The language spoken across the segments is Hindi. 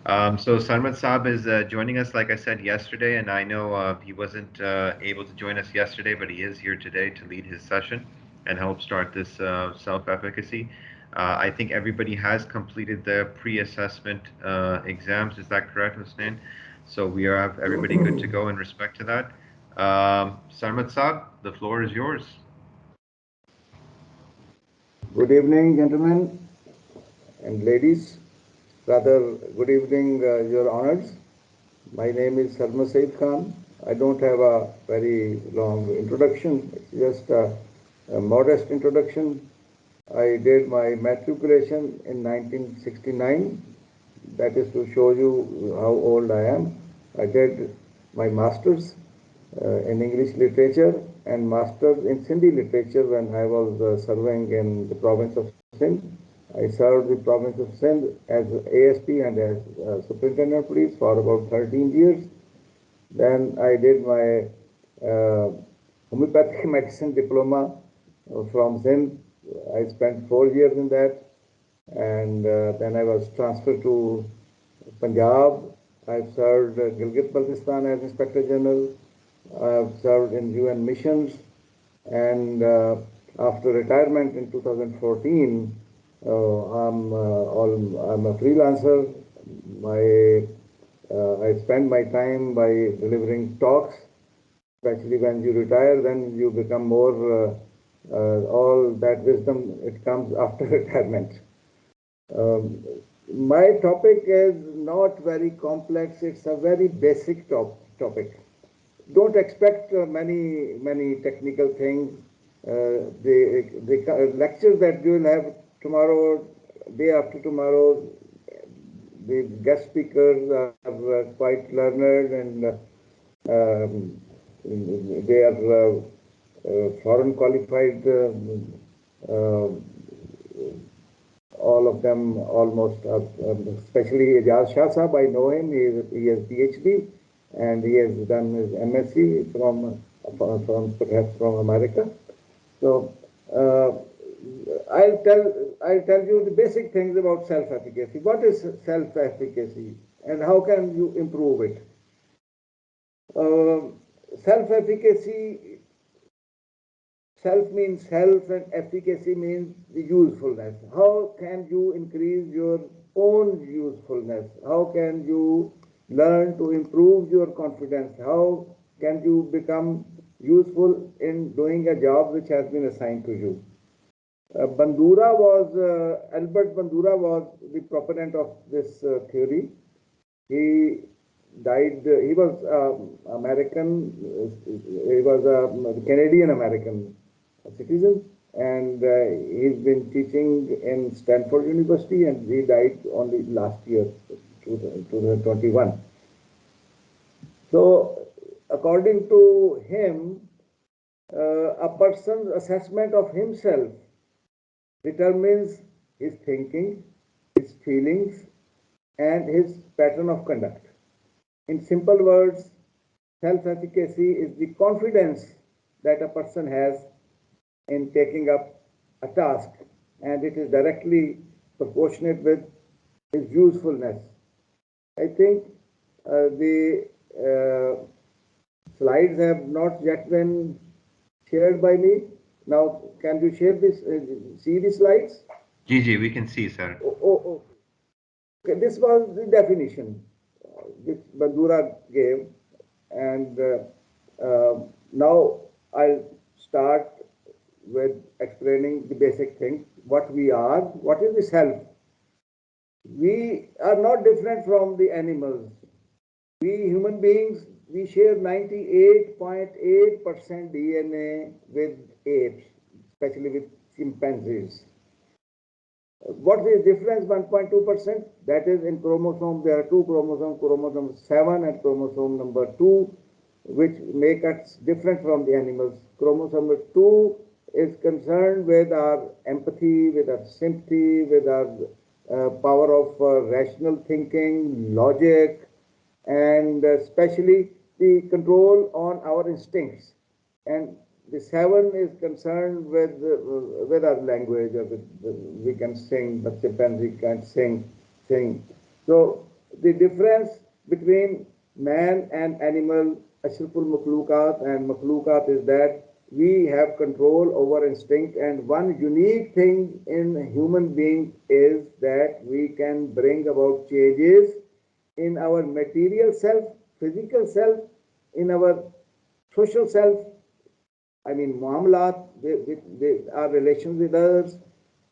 So Sarmat Saab is joining us, like I said yesterday, and I know he wasn't able to join us yesterday, but he is here today to lead his session and help start this self-efficacy. I think everybody has completed the pre-assessment exams. Is that correct, Husnain? So we have everybody good to go in respect to that. Sarmat Saab, the floor is yours. Good evening, gentlemen and ladies. Rather, good evening, Your Honors. My name is Salma Said Khan. I don't have a very long introduction, it's just a modest introduction. I did my matriculation in 1969. That is to show you how old I am. I did my master's in English literature and master's in Sindhi literature when I was serving in the province of Sindh. I served the province of Sindh as ASP and as Superintendent of Police for about 13 years. Then I did my homeopathic medicine diploma from Sindh. I spent 4 years in that, and then I was transferred to Punjab. I served Gilgit-Baltistan as Inspector General. I've served in UN missions, and after retirement in 2014, I'm a freelancer. I spend my time by delivering talks. Especially when you retire, then you become more. All that wisdom it comes after retirement. Um, my topic is not very complex. It's a very basic topic. Don't expect many technical things. The lectures that you will have tomorrow, day after tomorrow, the guest speakers are quite learned and they are foreign qualified. Uh, all of them almost, especially Ijaz Shah Sahab, I know him, he has PhD and he has done his MSc from perhaps from America. So I'll tell you the basic things about self-efficacy. What is self-efficacy and how can you improve it? Self-efficacy, self means self and efficacy means the usefulness. How can you increase your own usefulness? How can you learn to improve your confidence? How can you become useful in doing a job which has been assigned to you? Albert Bandura was the proponent of this theory. He died, he was American, he was a Canadian American citizen, and he's been teaching in Stanford University, and he died only last year, 2021. So, according to him, a person's assessment of himself determines his thinking, his feelings, and his pattern of conduct. In simple words, self-efficacy is the confidence that a person has in taking up a task, and it is directly proportionate with his usefulness. I think the slides have not yet been shared by me. Now, can you share this? See the slides? Gigi, we can see, sir. Oh. Okay, this was the definition which Bandura gave, and now I'll start with explaining the basic things. What we are, what is the self? We are not different from the animals. We human beings, we share 98.8% DNA with apes, especially with chimpanzees. What is the difference? 1.2%. That is in chromosome. There are two chromosomes, chromosome 7 and chromosome number 2, which make us different from the animals. Chromosome number 2 is concerned with our empathy, with our sympathy, with our power of rational thinking, logic, and especially the control on our instincts. And the 7 is concerned with our language, or with we can sing, but chimpanzee can't sing. So the difference between man and animal, ashraful makhlukat and makhlukat, is that we have control over instinct, and one unique thing in human being is that we can bring about changes in our material self, physical self, in our social self, I mean, muamalat, with our relations with others,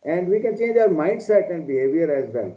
and we can change our mindset and behavior as well.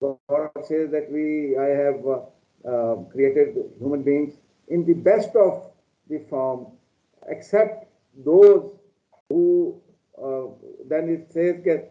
God says that I have created human beings in the best of the form, except those who, uh, then it says that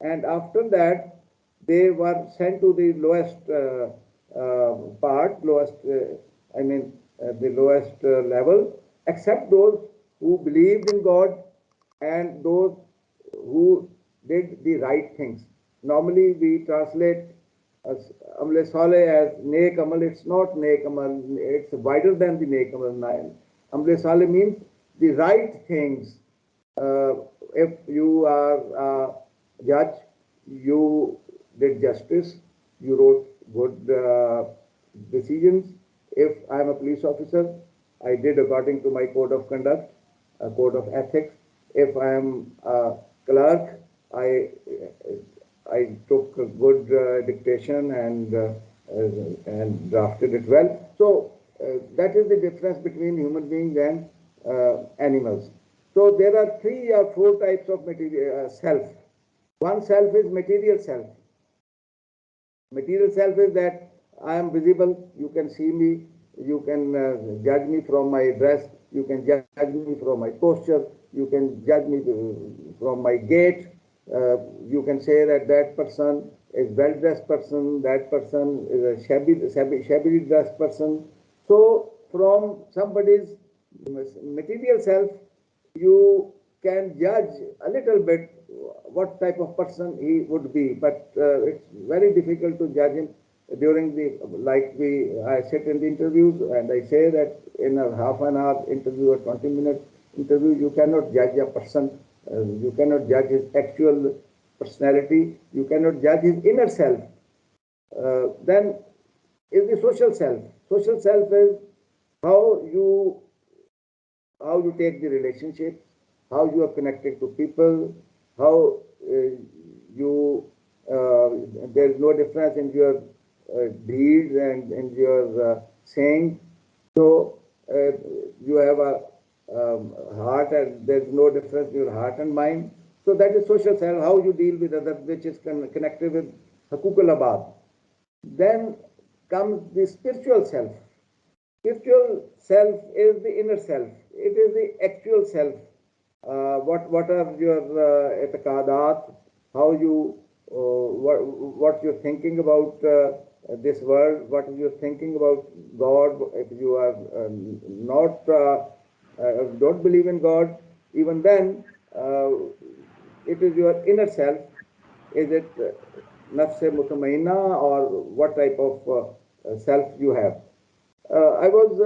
And after that, they were sent to the lowest part, lowest, the lowest level, except those who believed in God and those who did the right things. Normally, we translate as Amle Saleh as Neek Amal. It's not Neek Amal, it's wider than the Neek Amal. Amle Saleh means the right things. If you are a judge, you did justice, you wrote good decisions. If I am a police officer, I did according to my code of conduct, a code of ethics. If I am a clerk, I I took a good dictation and drafted it well. So that is the difference between human beings and animals. So there are three or four types of material self. One self is material self. Material self is that I am visible, you can see me, you can judge me from my dress, you can judge me from my posture, you can judge me from my gait, you can say that that person is well-dressed person, that person is a shabby dressed person. So from somebody's material self, you can judge a little bit what type of person he would be, but it's very difficult to judge him during the, like I sit in the interviews and I say that in a half an hour interview or 20-minute interview, you cannot judge a person, you cannot judge his actual personality, you cannot judge his inner self. Then is the social self. Social self is how you how you take the relationships, how you are connected to people, how you there is no difference in your deeds and in your saying. So you have a heart, and there is no difference in your heart and mind. So that is social self, how you deal with others, which is connected with Hakukul Abad. Then comes the spiritual self. Spiritual self is the inner self. It is the actual self. What are your etakadat? How you what you're thinking about this world? What you're thinking about God? If you are not don't believe in God, even then it is your inner self. Is it nafse mutmainna, or what type of self you have? I was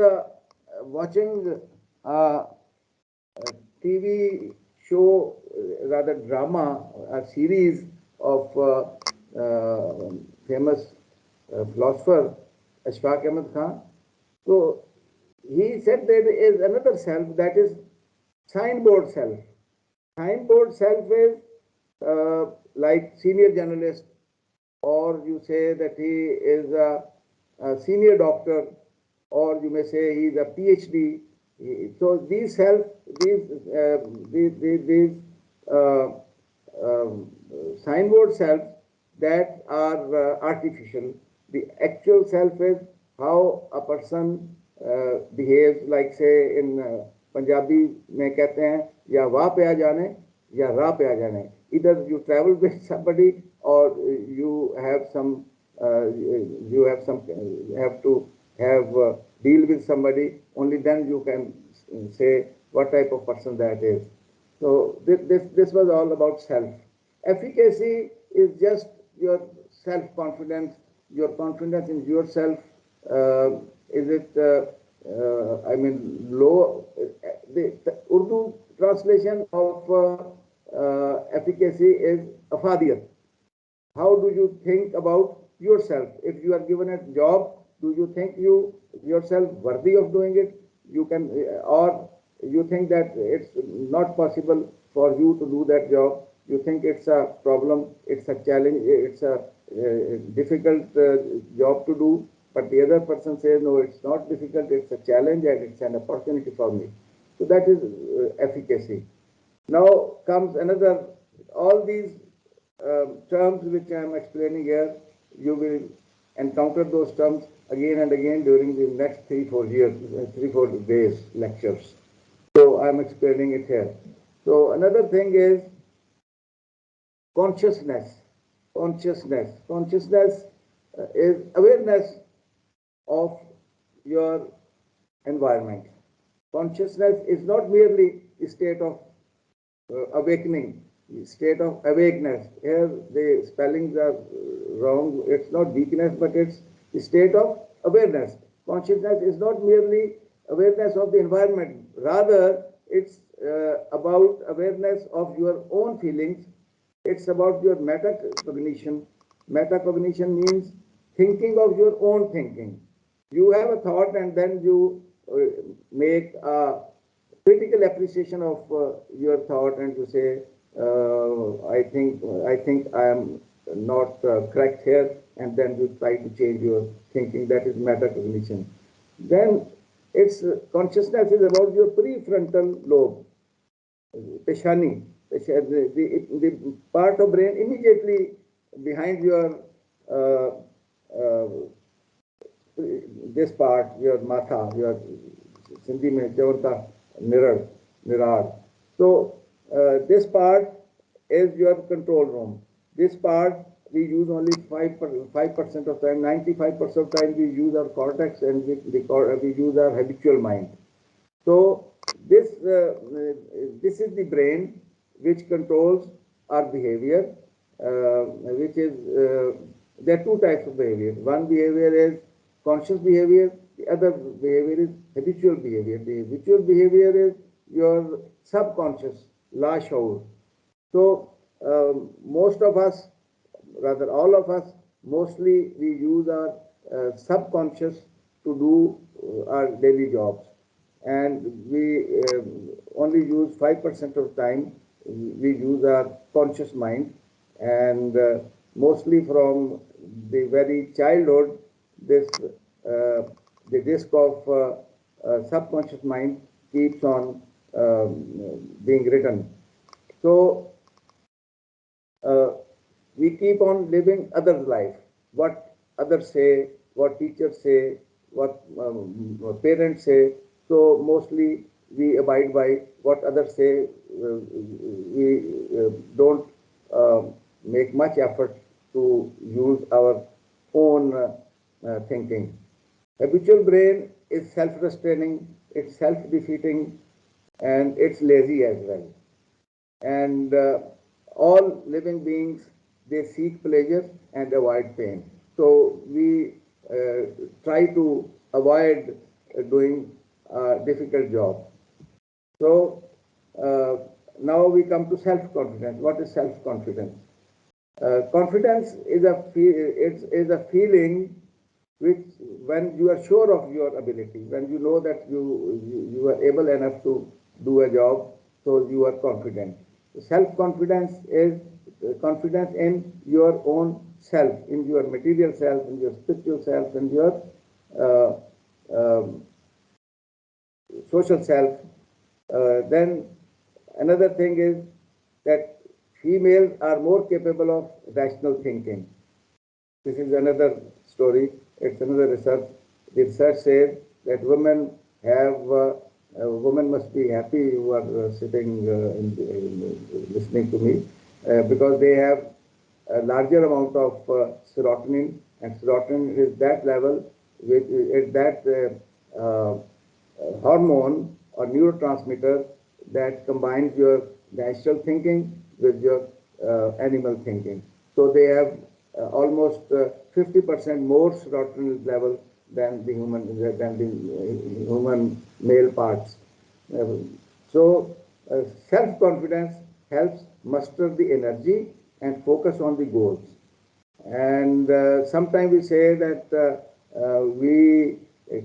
watching a TV show, rather drama, a series of famous philosopher Ashfaq Ahmed Khan. So he said there is another self, that is signboard self. Signboard self is like senior journalist, or you say that he is a senior doctor, or you may say he is a PhD. So these self, these uh, um, signboard self that are artificial. The actual self is how a person behaves. Like say in Punjabi में कहते हैं या वाह पे आ जाने या राह पे आ जाने. Either you travel with somebody, or you have some you have to have deal with somebody. Only then you can say what type of person that is. So this was all about self. Efficacy is just your self-confidence, your confidence in yourself. Is it, I mean, low? translation of efficacy is afadiyat. How do you think about yourself? If you are given a job, do you think you yourself worthy of doing it? You can, or you think that it's not possible for you to do that job. You think it's a problem, it's a challenge, it's a difficult job to do. But the other person says, no, it's not difficult, it's a challenge and it's an opportunity for me. So that is efficacy. Now comes another, all these terms which I am explaining here, you will encounter those terms again and again during the next 3-4 years, 3-4 days lectures. So I am explaining it here. So another thing is consciousness. Consciousness is awareness of your environment. Consciousness is not merely a state of awakening, state of awakeness. Here the spellings are wrong. It's not weakness, but it's the state of awareness. Consciousness is not merely awareness of the environment. Rather, it's about awareness of your own feelings. It's about your metacognition. Metacognition means thinking of your own thinking. You have a thought and then you make a critical appreciation of your thought and you say, I think I am not correct here, and then you try to change your thinking. That is metacognition. Then its consciousness is about your prefrontal lobe, peshani, the part of brain immediately behind your uh, uh, this part, your matha, your Sindhi mein Chavarta mirror, mirror. So this part is your control room. This part we use only 5% of time. 95% of time we use our cortex and we use our habitual mind. So this is the brain which controls our behavior, which is there are two types of behavior. One behavior is conscious behavior. The other behavior is habitual behavior. The habitual behavior is your subconscious, la shaur. So most of us, rather all of us, mostly we use our subconscious to do our daily jobs, and we only use 5% of time we use our conscious mind, and mostly from the very childhood this the disk of subconscious mind keeps on being written. So uh, we keep on living others' life. What others say, what teachers say, what parents say. So mostly we abide by what others say. We don't make much effort to use our own thinking. Habitual brain is self-restraining, it's self-defeating, and it's lazy as well. And all living beings, they seek pleasure and avoid pain. So we try to avoid doing a difficult job. So uh, now we come to self-confidence. What is self-confidence? Confidence is a feeling which, when you are sure of your ability, when you know that you are able enough to do a job, so you are confident. Self-confidence is confidence in your own self, in your material self, in your spiritual self, in your uh, um, social self. Then another thing is that females are more capable of rational thinking. This is another story. It's another research. The research says that women must be happy who are sitting listening to me, because they have a larger amount of serotonin, and serotonin is that level, which is that hormone or neurotransmitter that combines your natural thinking with your animal thinking. So they have almost 50% more serotonin level than the human male parts. So Self-confidence helps muster the energy and focus on the goals. And sometimes we say that we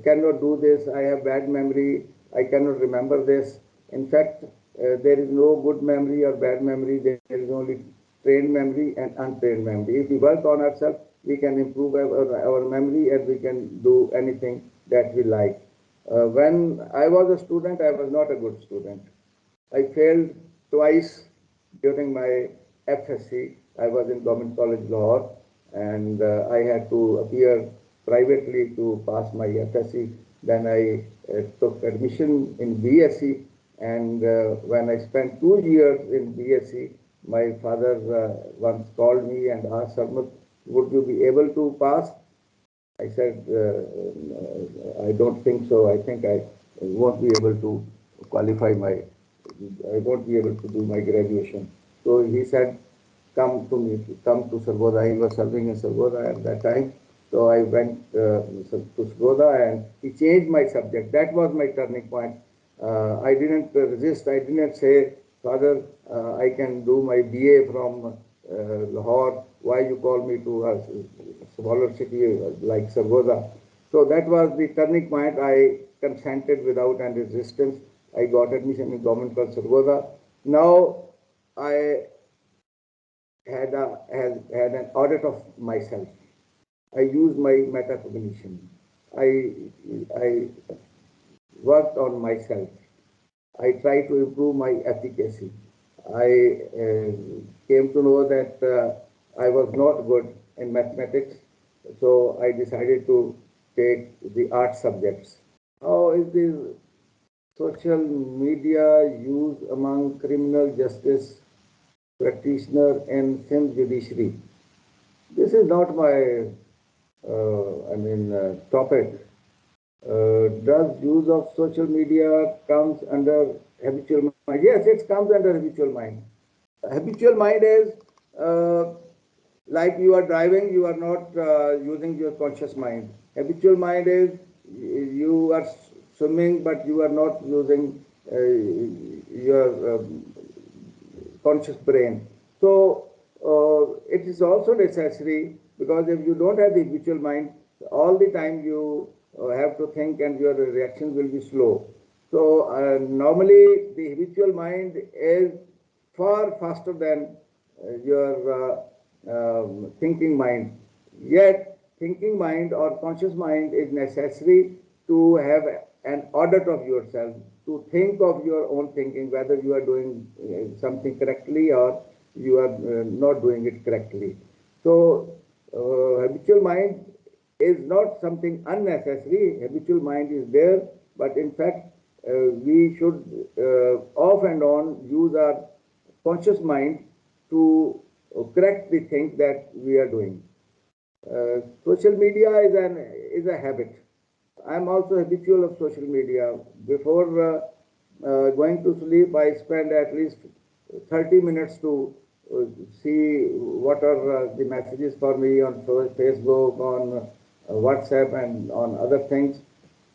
cannot do this, I have bad memory, I cannot remember this. In fact, there is no good memory or bad memory, there is only trained memory and untrained memory. If we work on ourselves, we can improve our memory and we can do anything that we like. When I was a student, I was not a good student. I failed twice during my FSC. I was in Government College Lahore and I had to appear privately to pass my FSC. Then I took admission in BSc and when I spent 2 years in BSc, my father once called me and asked, Sarmat, would you be able to pass? I said, I don't think so. I think I won't be able to qualify I won't be able to do my graduation. So he said, come to me, come to Sargodha. He was serving in Sargodha at that time. So I went to Sargodha and he changed my subject. That was my turning point. I didn't resist. I didn't say, Father, I can do my BA from Lahore. Why you call me to a smaller city like Sargodha? So that was the turning point. I consented without any resistance. I got admission in Government College Sargodha. Now I had an audit of myself. I used my metacognition. I I worked on myself. I tried to improve my efficacy. I came to know that I was not good in mathematics, so I decided to take the art subjects. How is the social media used among criminal justice practitioner and Sindh judiciary? This is not my, topic. Does use of social media comes under habitual mind? Yes, it comes under habitual mind. Habitual mind is uh, like you are driving, you are not using your conscious mind. Habitual mind is you are swimming, but you are not using your conscious brain. So it is also necessary because if you don't have the habitual mind, all the time you have to think and your reactions will be slow. So normally the habitual mind is far faster than your thinking mind. Yet, thinking mind or conscious mind is necessary to have an audit of yourself, to think of your own thinking, whether you are doing something correctly or you are not doing it correctly. So, habitual mind is not something unnecessary. Habitual mind is there, but in fact, we should off and on use our conscious mind to correct the things that we are doing. Social media is a habit. I'm also habitual of social media. Before going to sleep, I spend at least 30 minutes to see what are the messages for me on Facebook, on WhatsApp, and on other things.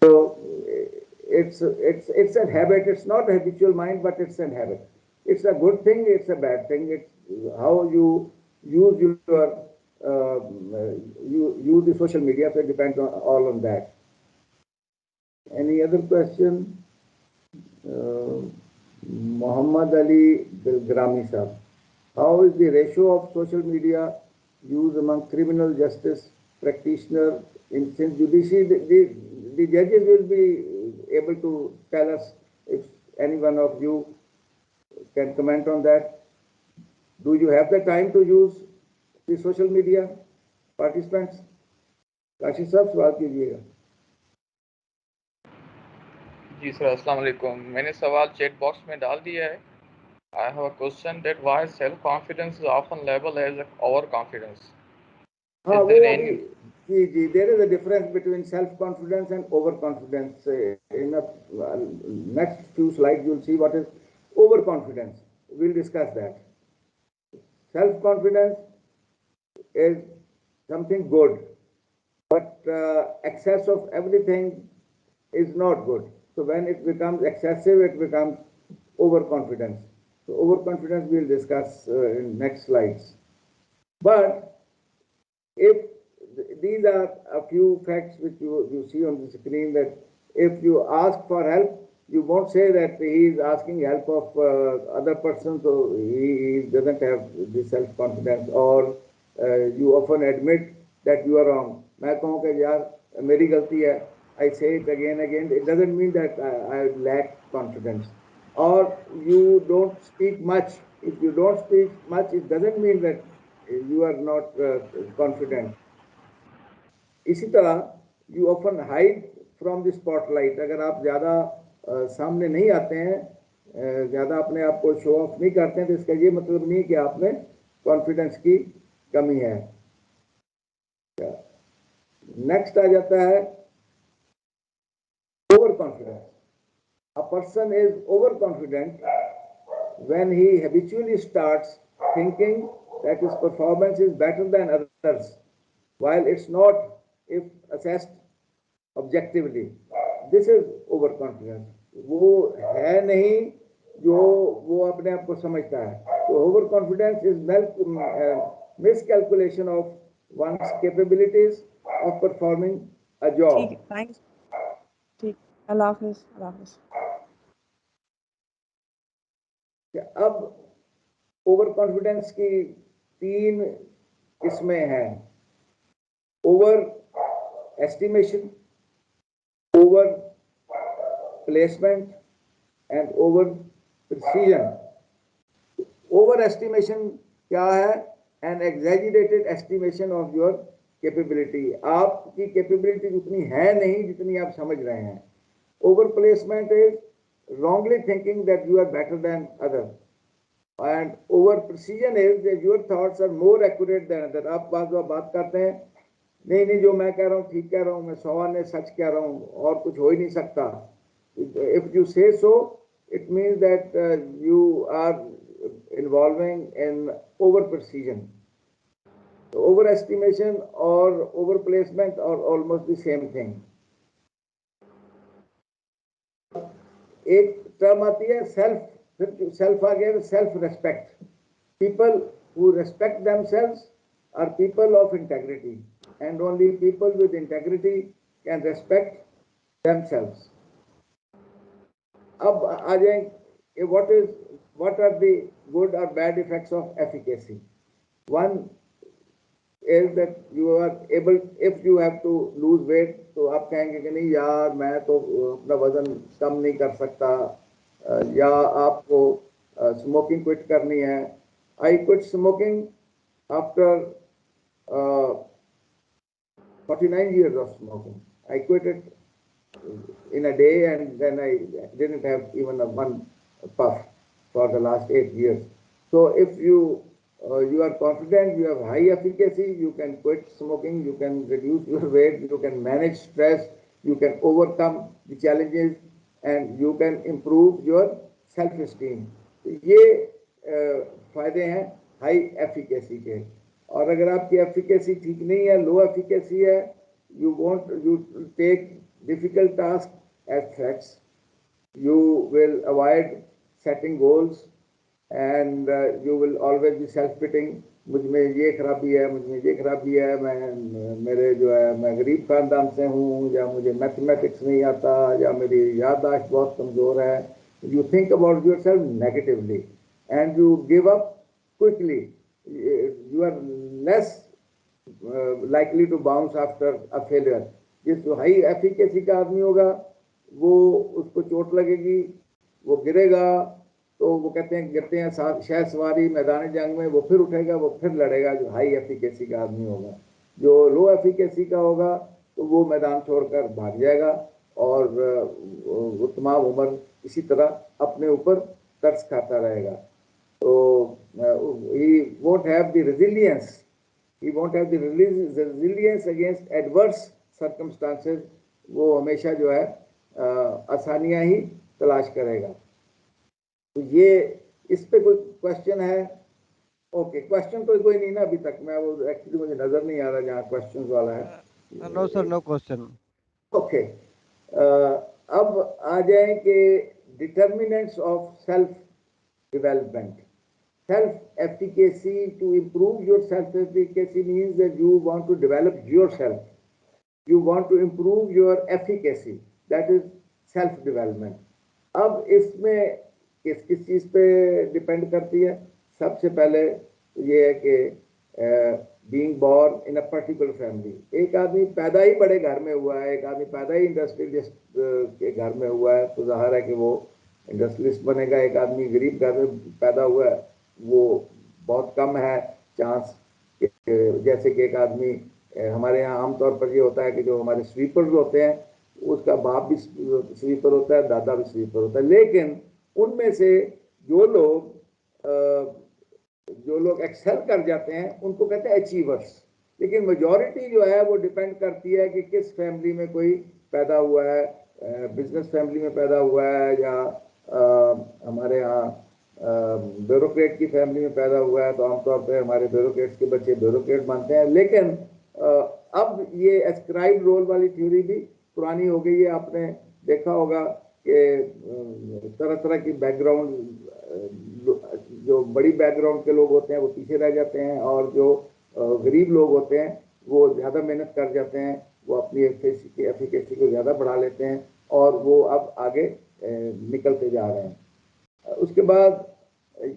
So it's a habit. It's not a habitual mind, but it's a habit. It's a good thing. It's a bad thing. It's how you use your you use the social media. So it depends on all on that. Any other question? Uh, Muhammad Ali Bilgrami sir. How is the ratio of social media used among criminal justice practitioners in since judiciary? The judges will be able to tell us if any one of you can comment on that. Do you have the time to use the social media, participants? Kashif साहब सवाल कीजिएगा. जी सर, अस्सलाम वालेकुम. मैंने सवाल चैट बॉक्स में डाल दिया है. I have a question that why self-confidence is often labeled as overconfidence. हाँ Is वो there अभी any? जी there is a difference between self confidence and over confidence in next few slide you will see what is over confidence we'll discuss that. Self confidence is something good, but excess of everything is not good. So when it becomes excessive, it becomes overconfidence. So overconfidence we'll discuss in next slides. But if these are a few facts which you see on the screen, that if you ask for help, you won't say that he is asking help of other person, so he doesn't have the self-confidence, or you often admit that you are wrong. मैं कहूँगा यार मेरी गलती है, I say it again. It doesn't mean that I lack confidence. Or you don't speak much. If you don't speak much, it doesn't mean that you are not confident. इसी तरह you often hide from the spotlight. अगर आप ज़्यादा सामने नहीं आते हैं, ज़्यादा अपने आप को शो ऑफ नहीं करते हैं, तो इसका ये मतलब नहीं कि आप में कॉन्फिडेंस की कमी है. नेक्स्ट आ जाता है over confidence. A person is over confident when he habitually starts thinking that his performance is better than others, while it's not if assessed objectively. This is overconfidence. वो है नहीं जो वो अपने आप को समझता है. तो overconfidence is miscalculation of one's capabilities of performing a job. ठीक है, थैंक्स. ठीक, अल्लाह हाफिज. अल्लाह हाफिज. अब ओवर कॉन्फिडेंस की 3 किस्में हैं. Overestimation, overplacement and overprecision. Overestimation क्या है? An exaggerated estimation of your capability. आपकी कैपेबिलिटी उतनी है नहीं जितनी आप समझ रहे हैं. Overplacement is wrongly thinking that you are better than other, and over precision is that your thoughts are more accurate than other. आप बात करते हैं, नहीं जो मैं कह रहा हूँ ठीक कह रहा हूँ, मैं 100 ने सच कह रहा हूँ और कुछ हो ही नहीं सकता. If you say so, it means that you are involving in over precision. Overestimation or over placement are almost the same thing. एक टर्म आती है सेल्फ. सेल्फ आ गया, self respect. People who respect themselves are people of integrity, and only people with integrity can respect themselves. अब आ जाए what are the good or bad effects of efficacy. One is that you are able, if you have to lose weight, तो आप कहेंगे कि नहीं यार मैं तो अपना वजन कम नहीं कर सकता, या आपको स्मोकिंग क्विट करनी है. I quit smoking after 49 years of smoking. I quit it in a day, and then I didn't have even one puff for the last 8 years. So if you are confident, you have high efficacy, you can quit smoking, you can reduce your weight, you can manage stress, you can overcome the challenges, and you can improve your self-esteem. ये फायदे हैं हाई एफिकेसी के. और अगर आपकी एफिकेसी ठीक नहीं है, लो एफिकेसी है, you take difficult tasks as threats, you will avoid setting goals, and you will always be self-pitying. मुझ में ये खराबी है, मुझ में ये खराबी है, मैं गरीब खानदान से हूँ, या मुझे मैथमेटिक्स नहीं आता, या मेरी याददाश्त बहुत कमज़ोर है. You think about yourself negatively and you give up quickly. You are less likely to bounce after a failure. जिस हाई एफिकेसी का आदमी होगा, वो उसको चोट लगेगी, वो गिरेगा, तो वो कहते हैं गिरते हैं शह सवारी मैदान जंग में, वो फिर उठेगा, वो फिर लड़ेगा. जो हाई एफिकेसी का आदमी होगा. जो लो एफिकेसी का होगा तो वो मैदान छोड़कर भाग जाएगा, और वो तमाम उम्र इसी तरह अपने ऊपर तरस खाता रहेगा. तो he won't have the resilience. He won't have the resilience against adverse circumstances. वो हमेशा जो है आसानियां ही तलाश करेगा. तो ये इस पे कोई क्वेश्चन है? ओके, क्वेश्चन तो कोई नहीं ना अभी तक. मैं वो एक्चुअली मुझे नजर नहीं आ रहा जहाँ क्वेश्चन वाला है. No sir, no question. Okay, अब आ जाए कि determinants of self-development. Self-efficacy, to improve your self-efficacy means that you want to develop yourself. You want to improve your efficacy. That is self-development. अब इसमें किस किस चीज़ पे डिपेंड करती है? सबसे पहले ये है कि being born in a particular family, एक आदमी पैदा ही बड़े घर में हुआ है, एक आदमी पैदा ही इंडस्ट्रियलिस्ट के घर में हुआ है, तो जाहिर है कि वो इंडस्ट्रियलिस्ट बनेगा। एक आदमी गरीब घर में पैदा हुआ है, वो बहुत कम है चांस। जैसे कि एक आदमी, हमारे यहाँ आमतौर पर ये होता है कि जो हमारे स्वीपर्स होते हैं, उसका बाप भी स्वीपर होता है, दादा भी स्वीपर होता है, लेकिन उनमें से जो लोग एक्सेल कर जाते हैं उनको कहते हैं अचीवर्स। लेकिन मेजॉरिटी जो है वो डिपेंड करती है कि किस फैमिली में कोई पैदा हुआ है, बिजनेस फैमिली में पैदा हुआ है, या हमारे यहाँ ब्यूरोक्रेट की फैमिली में पैदा हुआ है, तो आमतौर पर हमारे ब्यूरोक्रेट्स के बच्चे ब्यूरोक्रेट बनते हैं। लेकिन अब ये एस्क्राइब रोल वाली थ्योरी भी पुरानी हो गई है। आपने देखा होगा कि तरह तरह की बैकग्राउंड, जो बड़ी बैकग्राउंड के लोग होते हैं वो पीछे रह जाते हैं, और जो गरीब लोग होते हैं वो ज़्यादा मेहनत कर जाते हैं, वो अपनी एफिकेसी को ज़्यादा बढ़ा लेते हैं, और वो अब आगे निकलते जा रहे हैं। उसके बाद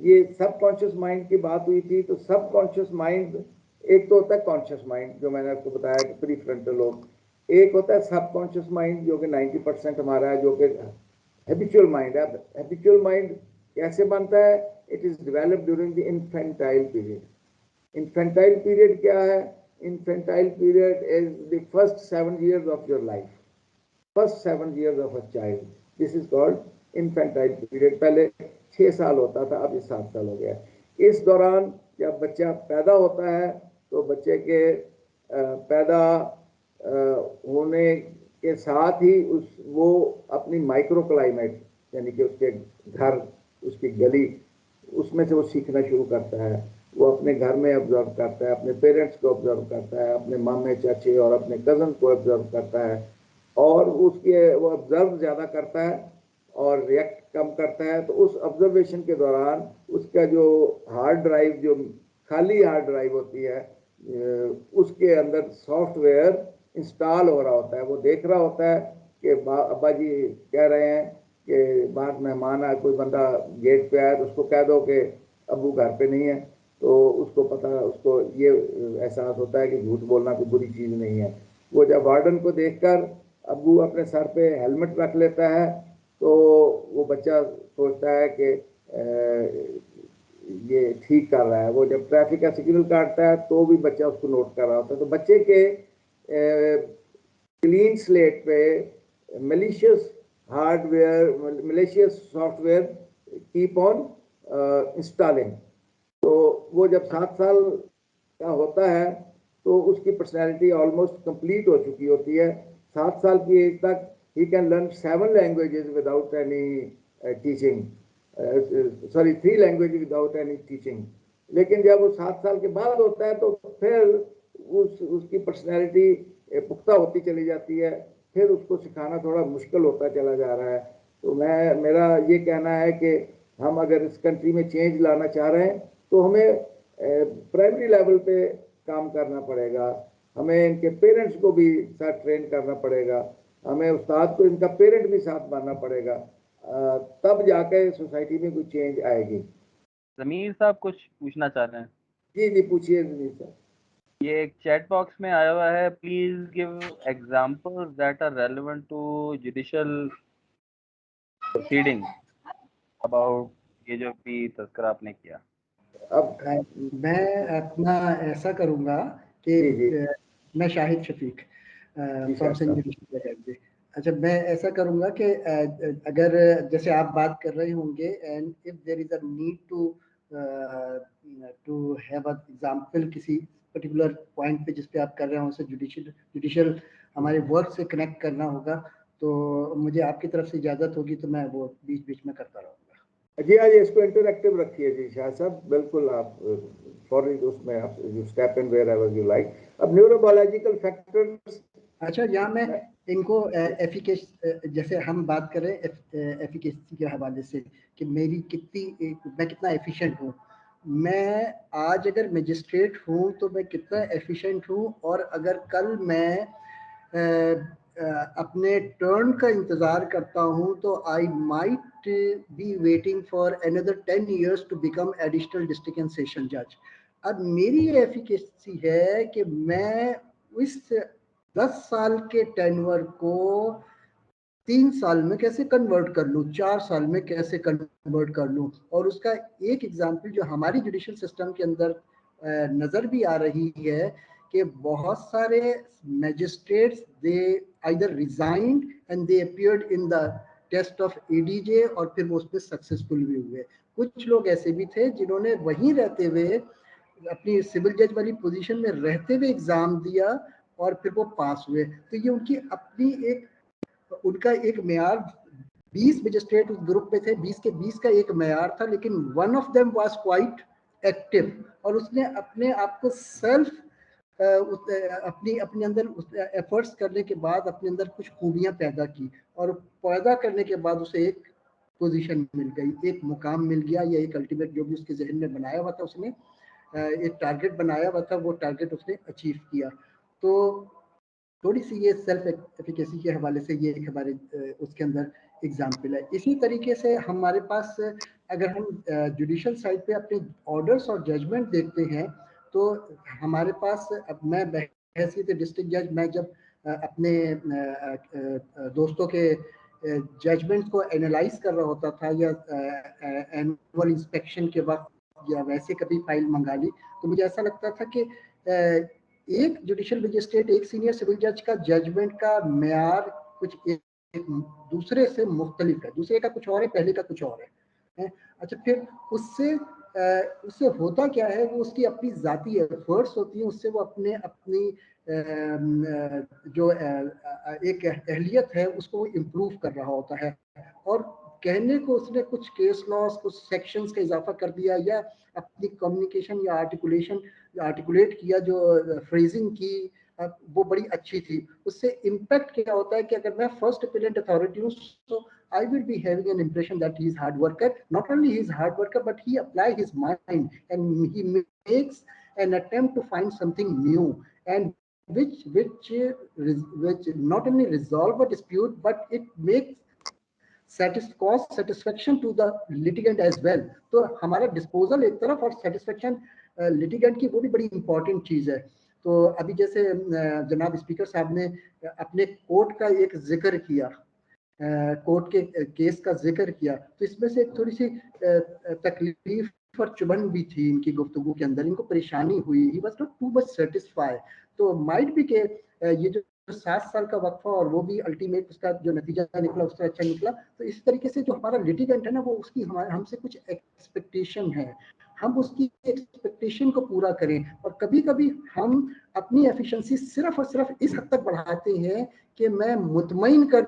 ये सबकॉन्शियस माइंड की बात हुई थी, तो सबकॉन्शियस माइंड, एक तो होता है कॉन्शियस माइंड जो मैंने आपको बताया कि प्री फ्रंटल लोब, एक होता है सबकॉन्शियस माइंड जो कि 90% हमारा है, जो कि हैबिचुअल माइंड है। हैबिचुअल माइंड कैसे बनता है? It is developed during the infantile period. Infantile period क्या है? Infantile period is the first 7 years of your life, first 7 years of a child, this is called infantile period. पहले 6 साल होता था, अब ये 7 साल हो गया। इस दौरान जब बच्चा पैदा होता है तो बच्चे के पैदा होने के साथ ही वो अपनी माइक्रो क्लाइमेट, यानी कि उसके घर, उसकी गली, उसमें से वो सीखना शुरू करता है। वो अपने घर में ऑब्जर्व करता है, अपने पेरेंट्स को ऑब्जर्व करता है, अपने मामे चाचे और अपने कज़न को ऑब्जर्व करता है, और वो ऑब्जर्व ज़्यादा करता है और रिएक्ट कम करता है। तो उस ऑब्जर्वेशन के दौरान उसका जो हार्ड ड्राइव, जो खाली हार्ड ड्राइव होती है, उसके अंदर सॉफ्टवेयर इंस्टॉल हो रहा होता है। वो देख रहा होता है कि अब्बा जी कह रहे हैं कि बाहर मेहमान आए, कोई बंदा गेट पे आया, तो उसको कह दो कि अब्बू घर पे नहीं है। तो उसको ये एहसास होता है कि झूठ बोलना कोई बुरी चीज़ नहीं है। वो जब वार्डन को देखकर अब्बू अपने सर पे हेलमेट रख लेता है, तो वो बच्चा सोचता है कि ये ठीक कर रहा है। वो जब ट्रैफिक का सिग्नल काटता है तो भी बच्चा उसको नोट कर रहा होता है। तो बच्चे के क्लीन स्लेट पे malicious hardware, malicious software keep on installing. तो वो जब 7 साल का होता है तो उसकी पर्सनैलिटी ऑलमोस्ट कंप्लीट हो चुकी होती है। 7 साल की एज तक he can learn 7 languages without any teaching, sorry 3 language without any teaching. लेकिन जब वो 7 साल के बाद होता है तो फिर उसकी पर्सनैलिटी पुख्ता होती चली जाती है, फिर उसको सिखाना थोड़ा मुश्किल होता चला जा रहा है। तो मेरा ये कहना है कि हम अगर इस कंट्री में चेंज लाना चाह रहे हैं तो हमें प्राइमरी लेवल पे काम करना पड़ेगा। हमें इनके पेरेंट्स को भी साथ ट्रेन करना पड़ेगा, हमें उस्ताद को इनका पेरेंट भी साथ मानना पड़ेगा, तब जाके सोसाइटी में कोई चेंज आएगी। जमीर साहब कुछ पूछना चाह रहे हैं? जी जी, पूछिए जमीर साहब। ये एक चैट बॉक्स में आया हुआ है, please give examples that are relevant to judicial proceeding about ये जो भी तस्करा आपने किया। अब मैं अपना ऐसा करूंगा कि मैं Shahid Shafiq from Sindh judicial academy. अच्छा, मैं ऐसा करूंगा कि अगर जैसे आप बात कर रहे होंगे and if there is a need to have an example किसी पर्टिकुलर पॉइंट पे जिस पे आप कर रहे हो, उसे जुडिशियल हमारे वर्क से कनेक्ट करना होगा, तो मुझे आपकी तरफ से इजाज़त होगी तो मैं वो बीच बीच में करता रहूँगा। जी हाँ जी, इसको इंटरएक्टिव रखिए जी शाह साहब, बिल्कुल। आप फॉर उसमें आप you step in wherever you like. अब न्यूरोबायोलॉजिकल फैक्टर्स अच्छा, यहाँ मैं इनको जैसे हम बात करें एफिकेसी के हवाले से कि मैं कितना एफिशिएंट हूँ। मैं आज अगर मजिस्ट्रेट हूँ तो मैं कितना एफिशिएंट हूँ, और अगर कल मैं अपने टर्न का इंतज़ार करता हूँ तो I might be waiting for another 10 years to become additional district and session जज। अब मेरी एफिकेसी है कि मैं इस 10 साल के टेन्योर को 3 साल में कैसे कन्वर्ट कर लूँ, 4 साल में कैसे कन्वर्ट कर लूँ। और उसका एक एग्जाम्पल जो हमारी जुडिशल सिस्टम के अंदर नज़र भी आ रही है कि बहुत सारे magistrates they either resigned and they appeared in the test of ADJ, और फिर वो उसमें सक्सेसफुल भी हुए। कुछ लोग ऐसे भी थे जिन्होंने वहीं रहते हुए अपनी सिविल जज वाली पोजीशन में रहते हुए एग्जाम दिया और फिर वो पास हुए। तो ये उनका एक मेयार, 20 मजिस्ट्रेट उस ग्रुप में थे, 20 के 20 का एक मेयार था, लेकिन one of them was quite active, और उसने अपने आप को सेल्फ अपनी अपने अंदर एफर्ट्स करने के बाद अपने अंदर कुछ खूबियां पैदा की, और पैदा करने के बाद उसे एक पोजीशन मिल गई, एक मुकाम मिल गया, या एक अल्टीमेट जो भी उसके जहन में बनाया हुआ था, उसने एक टारगेट बनाया हुआ था, वो टारगेट उसने अचीव किया। तो थोड़ी सी ये सेल्फ एफिकेसी के हवाले से ये एक हमारे उसके अंदर एग्जाम्पल है। इसी तरीके से हमारे पास अगर हम जुडिशल साइड पे अपने ऑर्डर्स और जजमेंट देखते हैं तो हमारे पास, अब मैं बहैसियत डिस्ट्रिक्ट जज, मैं जब अपने दोस्तों के जजमेंट को एनालाइज कर रहा होता था, या एनुअल इंस्पेक्शन के वक्त या वैसे कभी फाइल मंगा ली, तो मुझे ऐसा लगता था कि एक जुडिशियल मजिस्ट्रेट, एक सीनियर सिविल जज का जजमेंट का मेयार कुछ एक दूसरे से मुख्तलिफ है, दूसरे का कुछ और है, पहले का कुछ और है। अच्छा, फिर उससे होता क्या है, वो उसकी अपनी जाती एफर्ट्स होती हैं, उससे वो अपनी जो एक अहलियत है उसको वो इम्प्रूव कर रहा होता है। और कहने को उसने कुछ केस लॉस, कुछ सेक्शंस का इजाफा कर दिया, या अपनी कम्युनिकेशन या आर्टिकुलेट किया, जो फ्रेजिंग की वो बड़ी अच्छी थी, उससे इम्पैक्ट क्या होता है कि अगर मैं फर्स्ट अपिलेंट अथॉरिटी हूँ, तो I will be having an impression that he is hard worker. Not only he is hard worker, but he apply his mind and he makes an attempt to find something new, and which not only resolve a dispute, but it makes cause satisfaction to the litigant as well. तो हमारा डिस्पोजल एक तरफ और सेटिस्फेक्शन लिटिगेंट की वो भी बड़ी इंपॉर्टेंट चीज है। तो अभी जैसे जनाब स्पीकर साहब ने अपने कोर्ट का एक जिक्र किया, कोर्ट के केस का जिक्र किया, तो इसमें से एक थोड़ी सी तकलीफ और चुभन भी थी इनकी गुफ्तगू के अंदर, इनको परेशानी हुई, he was not too much satisfy. तो माइट भी के ये जो 7 साल का वक्फा और वो भी अल्टीमेट उसका जो नतीजा निकला उससे अच्छा निकला। तो इस तरीके से जो हमारा लिटिगेंट है ना, वो उसकी हमसे कुछ एक्सपेक्टेशन है, हम उसकी एक्सपेक्टेशन को पूरा करें। और कभी कभी हम अपनी एफिशिएंसी सिर्फ और सिर्फ इस हद तक बढ़ाते हैं कि मैं मुतमईन कर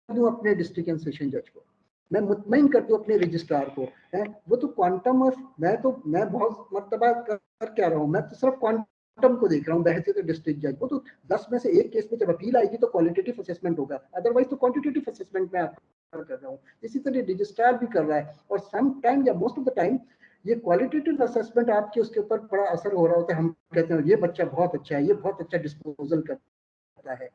दूं अपने डिस्ट्रिक्ट एंड सेशन जज को, मैं मुतमईन कर दूं अपने रजिस्ट्रार को, है वो तो क्वांटम ऑफ, मैं बहुत मर्तबा कर क्या रहा हूँ, मैं तो सिर्फ क्वांटम को देख रहा हूँ बहैसियत डिस्ट्रिक्ट जज। वो तो 10 में से एक केस में जब अपील आएगी तो क्वालिटेटिव असेसमेंट होगा, अदरवाइज तो क्वांटिटेटिव असेसमेंट में आप कर रहा हूँ। इसी तरह रजिस्ट्रार भी कर रहा है, और सम टाइम या मोस्ट ऑफ द टाइम ये क्वालिटेटिव असेसमेंट आपके उसके ऊपर बड़ा असर हो रहा होता है। हम कहते हैं ये बच्चा बहुत अच्छा है, ये बहुत अच्छा डिस्पोजल करता है।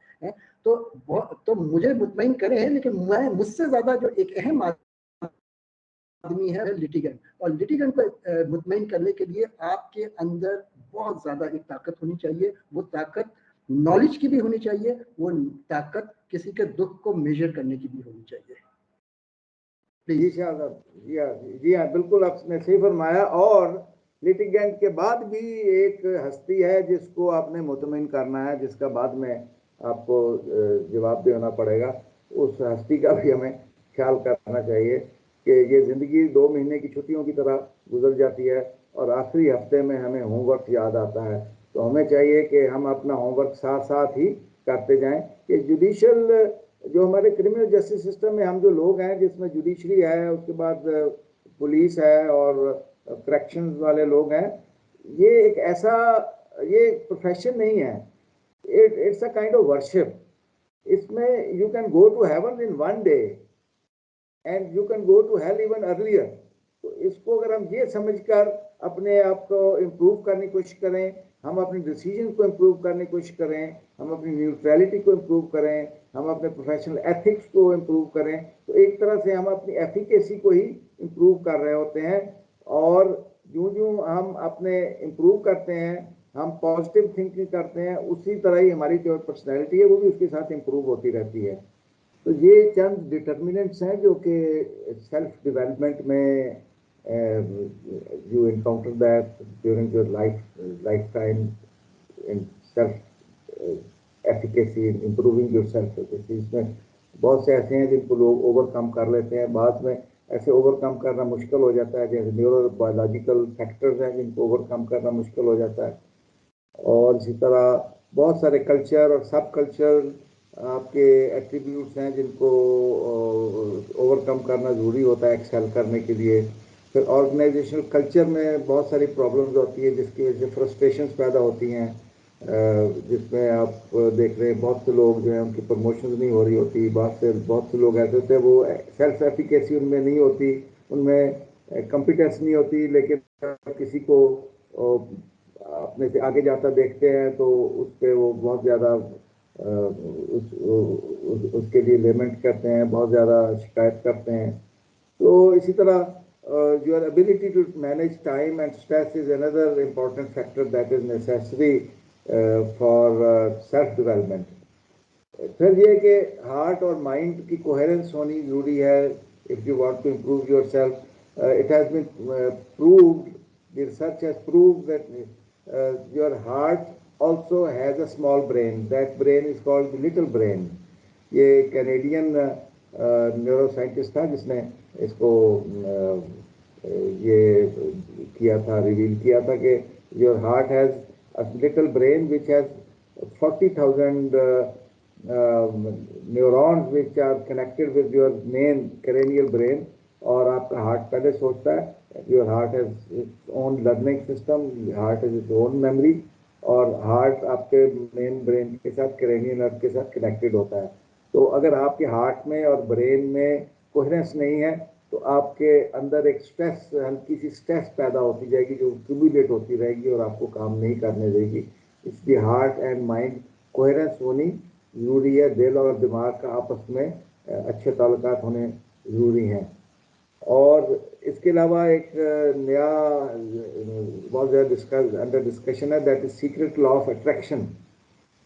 तो मुझे मुतमईन करें, लेकिन मैं मुझसे ज्यादा जो एक अहम आदमी है लिटिगेंट, और लिटिगेंट को मुतमईन करने के लिए आपके अंदर बहुत ज्यादा एक ताकत होनी चाहिए। वो ताकत नॉलेज की भी होनी चाहिए, वो ताकत किसी के दुख को मेजर करने की भी होनी चाहिए। जी साहब, जी हाँ, बिल्कुल आपने सही फरमाया। और लिटिगेंट के बाद भी एक हस्ती है जिसको आपने मुतमईन करना है, जिसका बाद में आपको जवाब देना पड़ेगा। उस हस्ती का भी हमें ख्याल करना चाहिए कि ये ज़िंदगी 2 महीने की छुट्टियों की तरह गुजर जाती है, और आखिरी हफ्ते में हमें होमवर्क याद आता है। तो हमें चाहिए कि हम अपना होमवर्क साथ साथ ही करते जाएं। कि जुडिशल जो हमारे क्रिमिनल जस्टिस सिस्टम में हम जो लोग हैं, जिसमें जुडिशरी है, उसके बाद पुलिस है और करेक्शंस वाले लोग हैं, ये एक ऐसा, ये प्रोफेशन नहीं है, It's a kind of worship. इसमें you can go to heaven in one day and you can go to hell even earlier. तो इसको अगर हम ये समझकर अपने आप को इम्प्रूव करने की कोशिश करें, हम अपने डिसीजन को इम्प्रूव करने की कोशिश करें, हम अपनी न्यूट्रलिटी को इम्प्रूव करें, हम अपने प्रोफेशनल एथिक्स को इम्प्रूव करें, तो एक तरह से हम अपनी एफिकेसी को ही इम्प्रूव कर रहे होते हैं। और यूं यूं हम अपने इम्प्रूव करते हैं, हम पॉजिटिव थिंकिंग करते हैं, उसी तरह ही हमारी जो पर्सनैलिटी है वो भी उसके साथ इम्प्रूव होती रहती है। तो ये चंद डिटर्मिनेंट्स हैं जो कि सेल्फ डेवलपमेंट में you encounter that during your life time in self efficacy, improving your self efficacy. इसमें बहुत से ऐसे हैं जिनको लोग ओवरकम कर लेते हैं, बाद में ऐसे ओवरकम करना मुश्किल हो जाता है, जैसे न्यूरो बायोलॉजिकल फैक्टर्स हैं जिनको ओवरकम करना मुश्किल हो जाता है। और इसी तरह बहुत सारे कल्चर और सब कल्चर आपके एट्रीब्यूट्स हैं जिनको ओवरकम करना ज़रूरी होता है एक्सेल करने के लिए। फिर ऑर्गेनाइजेशनल कल्चर में बहुत सारी प्रॉब्लम्स होती है जिसकी वजह से फ्रस्ट्रेशंस पैदा होती हैं, जिसमें आप देख रहे हैं बहुत से लोग जो हैं उनकी प्रमोशन नहीं हो रही होती, बहुत से लोग ऐसे होते हैं वो सेल्फ एफिकेसी उनमें नहीं होती, उनमें कॉम्पिटेंस नहीं होती, लेकिन किसी को अपने से आगे जाता देखते हैं तो उस पर वो बहुत ज़्यादा उसके लिए लेमेंट करते हैं, बहुत ज़्यादा शिकायत करते हैं। तो इसी तरह your ability to manage time and stress is another important factor that is necessary for self development. फिर ये कि हार्ट और माइंड की कोहेरेंस होनी ज़रूरी है if you want to improve yourself. It has been proved, the research has proved that your heart also has a small brain. That brain is called the little brain. ये कैनेडियन न्यूरो साइंटिस्ट था जिसने इसको ये किया था, रिवील किया था कि your heart has a little brain which has 40,000 neurons which are connected with your main cranial brain. और आपका हार्ट पहले सोचता है, your heart has its own learning system, heart has its own memory, और हार्ट आपके मेन ब्रेन के साथ cranial nerve के साथ कनेक्टेड होता है। तो अगर आपके हार्ट में और ब्रेन में कोहेरेंस नहीं है तो आपके अंदर एक स्ट्रेस, हल्की सी स्ट्रेस पैदा होती जाएगी जो एक्यूमुलेट होती रहेगी और आपको काम नहीं करने देगी। इसलिए हार्ट एंड माइंड कोहेरेंस होनी ज़रूरी है, दिल और दिमाग का आपस में अच्छे ताल्लुकात होने ज़रूरी हैं। और इसके अलावा एक नया बहुत ज़्यादा अंडर डिस्कशन है, that is secret law of attraction.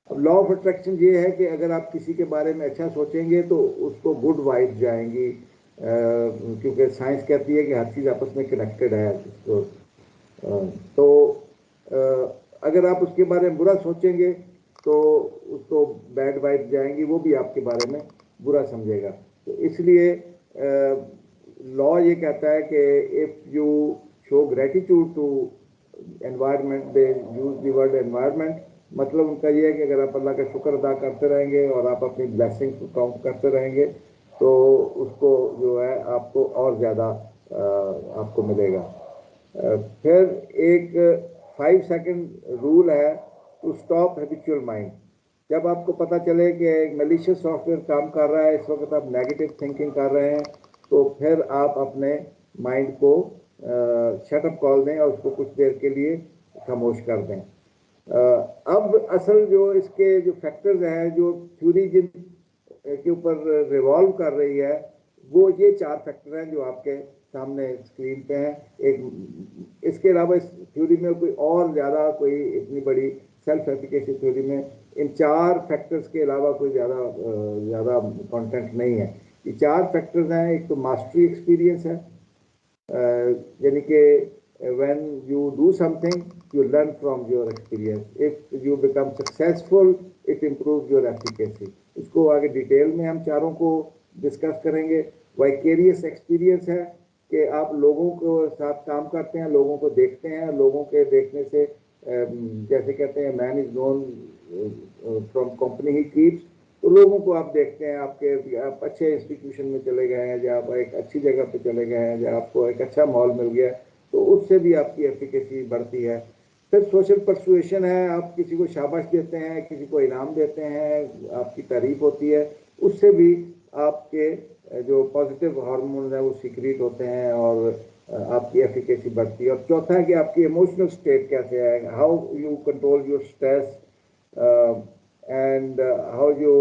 अब लॉ ऑफ अट्रैक्शन ये है कि अगर आप किसी के बारे में अच्छा सोचेंगे तो उसको गुड वाइब जाएंगी, क्योंकि साइंस कहती है कि हर चीज़ आपस में कनेक्टेड है। तो अगर आप उसके बारे में बुरा सोचेंगे तो उसको बैड वाइब जाएंगी, वो भी आपके बारे में बुरा समझेगा। तो इसलिए लॉ ये कहता है कि if you show gratitude to environment, they use the word environment, मतलब उनका ये है कि अगर आप अल्लाह का शुक्र अदा करते रहेंगे और आप अपनी ब्लेसिंग्स को काउंट करते रहेंगे तो उसको जो है आपको और ज़्यादा आपको मिलेगा। फिर एक 5 सेकंड रूल है टू स्टॉप हैबिचुअल माइंड। जब आपको पता चले कि एक मैलिशियस सॉफ्टवेयर काम कर रहा है, इस वक्त आप नेगेटिव थिंकिंग कर रहे हैं, तो फिर आप अपने माइंड को शटअप कॉल दें और उसको कुछ देर के लिए खामोश कर दें। अब असल जो इसके जो फैक्टर्स हैं, जो थ्योरी जिन के ऊपर रिवॉल्व कर रही है, वो ये 4 फैक्टर हैं जो आपके सामने स्क्रीन पे हैं। एक इसके अलावा इस थ्योरी में कोई और ज़्यादा कोई इतनी बड़ी सेल्फ एफिकेसी थ्योरी में इन 4 फैक्टर्स के अलावा कोई ज़्यादा कंटेंट नहीं है। ये 4 फैक्टर्स हैं। एक तो मास्टरी एक्सपीरियंस है, यानी कि when you do something you learn from your experience. If you become successful it improves your efficacy. इसको आगे डिटेल में हम चारों को डिस्कस करेंगे। वाइकेरियस एक्सपीरियंस है कि आप लोगों को साथ काम करते हैं, लोगों को देखते हैं, लोगों के देखने से जैसे कहते हैं man is known from company he keeps. तो लोगों को आप देखते हैं, आप अच्छे इंस्टीट्यूशन में चले गए हैं, जहाँ आप एक अच्छी जगह पे चले गए हैं, जहाँ आपको एक अच्छा माहौल मिल गया, तो उससे भी आपकी एफिकेसी बढ़ती है। फिर सोशल परसुएशन है, आप किसी को शाबाश देते हैं, किसी को इनाम देते हैं, आपकी तारीफ होती है, उससे भी आपके जो पॉजिटिव हार्मोन्स हैं वो सीक्रेट होते हैं और आपकी एफिकेसी बढ़ती है। और चौथा है कि आपकी इमोशनल स्टेट कैसे है, how you control your stress and how you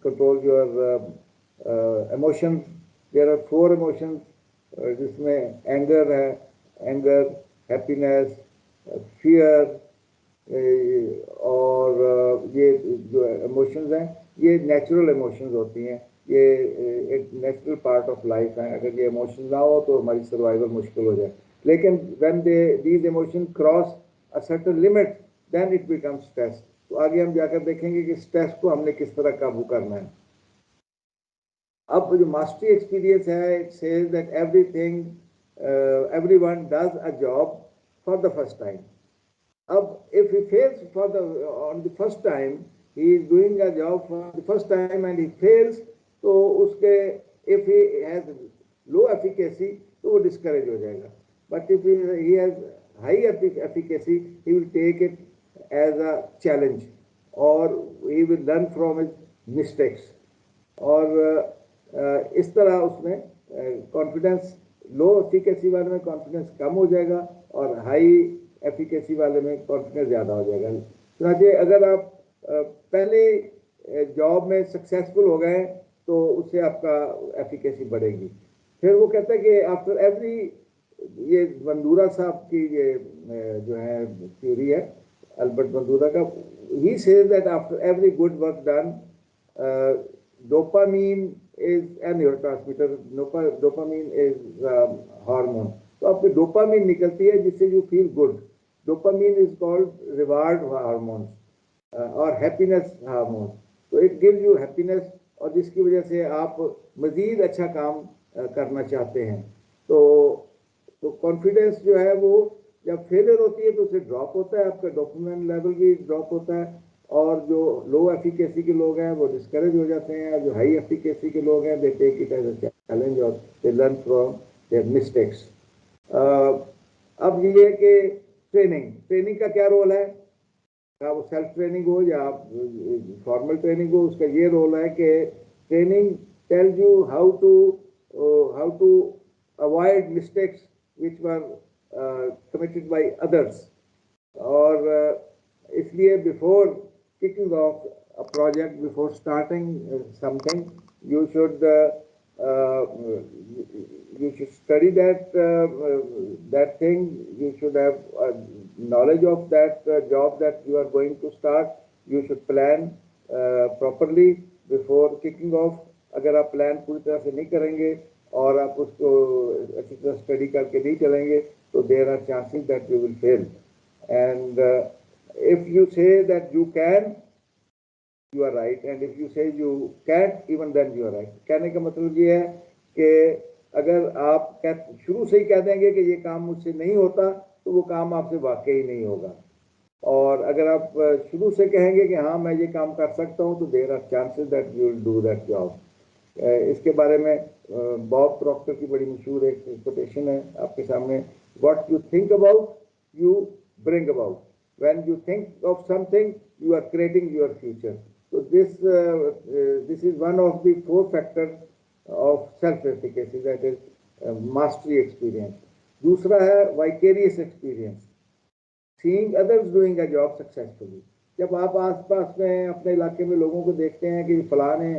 control your emotions. There are 4 emotions, जिसमें एंगर है, एंगर, हैप्पीनेस, फियर, और ये जो इमोशंस हैं ये नेचुरल इमोशंस होती हैं, ये एक नेचुरल पार्ट ऑफ लाइफ है। अगर ये इमोशंस ना हो तो हमारी सर्वाइवल मुश्किल हो जाए। लेकिन when these emotion cross a certain limit then it becomes stress. तो आगे हम जाकर देखेंगे कि स्ट्रेस को हमने किस तरह काबू करना है। अब जो मास्टरी एक्सपीरियंस है, it says that everything everyone does a job for the first time. Ab, if he fails on the first time, he is doing a job for the first time and he fails, तो उसके if he has low efficacy तो वो discourage हो जाएगा. But if he has high efficacy, he will take it as a challenge or he will learn from his mistakes. और इस तरह उसमें कॉन्फिडेंस, लो एफिकेसी वाले में कॉन्फिडेंस कम हो जाएगा और हाई एफिकेसी वाले में कॉन्फिडेंस ज़्यादा हो जाएगा। समझिए, अगर आप पहले जॉब में सक्सेसफुल हो गए तो उससे आपका एफिकेसी बढ़ेगी। फिर वो कहता है कि आफ्टर एवरी, ये बंदूरा साहब की ये जो है थ्योरी है अल्बर्ट बंदूरा का, he says that after every good work done dopamine is a neurotransmitter, dopamine is hormone. तो आपकी डोपामीन निकलती है जिससे you feel good. Dopamine is called reward hormone और हैप्पीनेस हार्मोन। तो इट गिव्स यू हैप्पीनेस और जिसकी वजह से आप मज़ीद अच्छा काम करना चाहते हैं। तो कॉन्फिडेंस जो है वो जब फेलियर होती है तो उसे ड्रॉप होता है, आपका डोपामाइन लेवल भी ड्रॉप होता है और जो लो एफिकेसी के लोग हैं वो डिस्करेज हो जाते हैं। जो हाई एफिकेसी के लोग हैं they take it as a challenge और they learn from their mistakes. अब ये है कि ट्रेनिंग का क्या रोल है, वो सेल्फ ट्रेनिंग हो या फॉर्मल ट्रेनिंग हो, उसका ये रोल है कि training tells you how to avoid mistakes which were committed by others. और इसलिए before kicking off a project, before starting something, you should study that thing. You should have knowledge of that job that you are going to start. You should plan properly before kicking off. अगर आप प्लान पूरी तरह से नहीं करेंगे और आप उसको अच्छी तरह स्टडी करके नहीं चलेंगे तो there are chances that you will fail. And if you say that you can, you are right, and if you say you can't, even then you are right. कहने का मतलब ये है कि अगर आप शुरू से ही कह देंगे कि ये काम मुझसे नहीं होता तो वो काम आपसे वाकई नहीं होगा। और अगर आप शुरू से कहेंगे कि हाँ मैं ये काम कर सकता हूँ तो there are chances that you will do that job. इसके बारे में बॉब प्रॉक्टर की बड़ी मशहूर एक कोटेशन है आपके सामने, what you think about you bring about. When you think of something, you are creating your future. So this is one of the 4 factors of self-efficacy, that is mastery experience. दूसरा है vicarious experience, seeing others doing a job successfully. जब आप आसपास में अपने इलाके में लोगों को देखते हैं कि फलां ने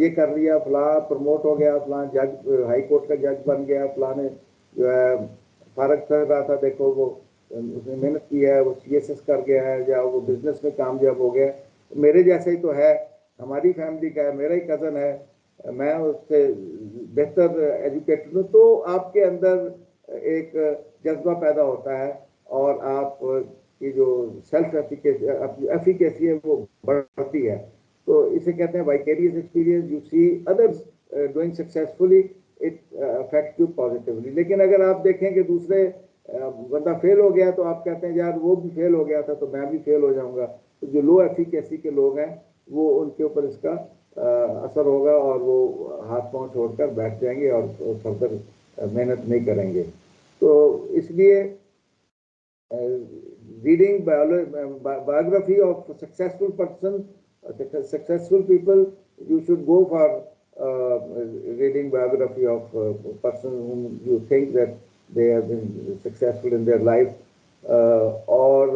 ये कर लिया, फलां प्रमोट हो गया, फलां जज हाई कोर्ट का जज बन गया, फलां ने जो है फारग कर रहा था, देखो वो उसने मेहनत की है, वो CSS कर गया है या वो बिजनेस में कामयाब हो गया, मेरे जैसे ही तो है, हमारी फैमिली का है, मेरा ही कज़न है, मैं उससे बेहतर एजुकेटेड हूँ। तो आपके अंदर एक जज्बा पैदा होता है और आप की जो सेल्फ एफिकेसी है वो बढ़ती है। तो इसे कहते हैं vicarious experience. You see others doing successfully, it affects you positively. लेकिन अगर आप देखें कि दूसरे बंदा फेल हो गया तो आप कहते हैं यार वो भी फेल हो गया था तो मैं भी फेल हो जाऊंगा। तो जो लो एफिकेसी के लोग हैं वो उनके ऊपर इसका असर होगा और वो हाथ पांव छोड़कर बैठ जाएंगे और फर्दर मेहनत नहीं करेंगे। तो इसलिए reading biography of a successful person, successful people, you should go for reading biography of a person whom you think that they have been successful in their life. और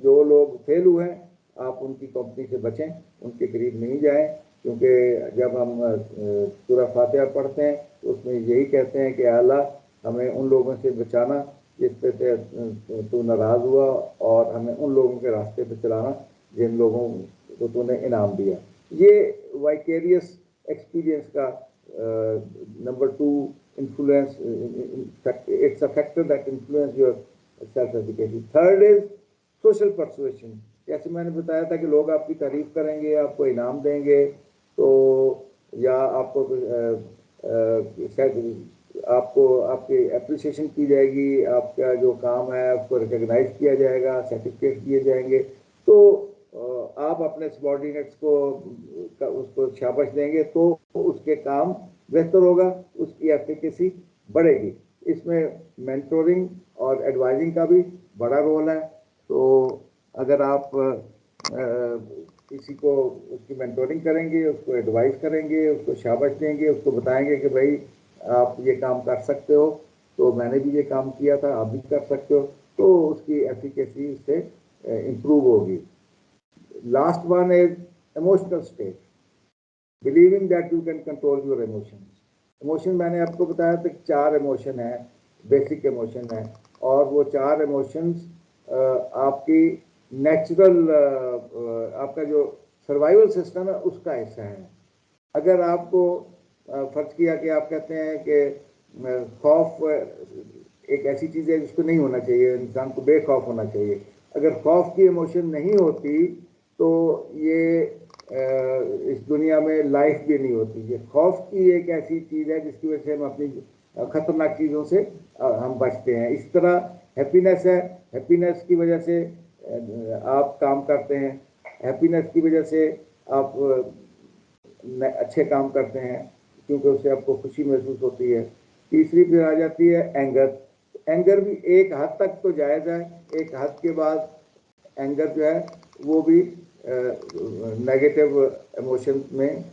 जो लोग फेल हुए हैं आप उनकी कंपनी से बचें, उनके करीब नहीं जाएं, क्योंकि जब हम सूरह फातिहा पढ़ते हैं तो उसमें यही कहते हैं कि अल्लाह हमें उन लोगों से बचाना जिस पे तू नाराज हुआ, और हमें उन लोगों के रास्ते पे चलाना जिन लोगों को तूने इनाम दिया। ये वाइकेरियस एक्सपीरियंस का number 2 influence, it's a factor that influence your self efficacy. Third is social persuasion. जैसे मैंने बताया था कि लोग आपकी तारीफ करेंगे, आपको इनाम देंगे, तो या आपको आपको आपकी एप्रिसिएशन की जाएगी, आपका जो काम है उसको रिकग्नाइज किया जाएगा, सर्टिफिकेट दिए जाएंगे, तो आप अपने सबॉर्डिनेट्स को उसको शाबाश देंगे तो उसके काम बेहतर होगा, उसकी एफिकेसी बढ़ेगी। इसमें मेंटोरिंग और एडवाइजिंग का भी बड़ा रोल है। तो अगर आप किसी को उसकी मेंटोरिंग करेंगे, उसको एडवाइस करेंगे, उसको शाबाश देंगे, उसको बताएंगे कि भाई आप ये काम कर सकते हो, तो मैंने भी ये काम किया था, आप भी कर सकते हो, तो उसकी एफिकेसी से इम्प्रूव होगी। Last one is emotional state, believing that you can control your emotions. Emotion मैंने आपको बताया था 4 इमोशन है, बेसिक इमोशन है, और वो 4 इमोशंस आपकी नेचुरल आपका जो सर्वाइवल सिस्टम है उसका हिस्सा है। अगर आपको फर्ज किया कि आप कहते हैं कि खौफ एक ऐसी चीज़ है जिसको नहीं होना चाहिए, इंसान को बेखौफ होना चाहिए। अगर खौफ की इमोशन नहीं होती तो ये इस दुनिया में लाइफ भी नहीं होती। ये खौफ की एक ऐसी चीज़ है जिसकी वजह से हम अपनी खतरनाक चीज़ों से हम बचते हैं। इस तरह हैप्पीनेस है, हैप्पीनेस की वजह से आप काम करते हैं, हैप्पीनेस की वजह से आप अच्छे काम करते हैं, क्योंकि उससे आपको खुशी महसूस होती है। तीसरी फिर आ जाती है एंगर। एंगर भी एक हद तक तो जायज़ है, एक हद के बाद एंगर जो है वो भी नेगेटिव इमोशन में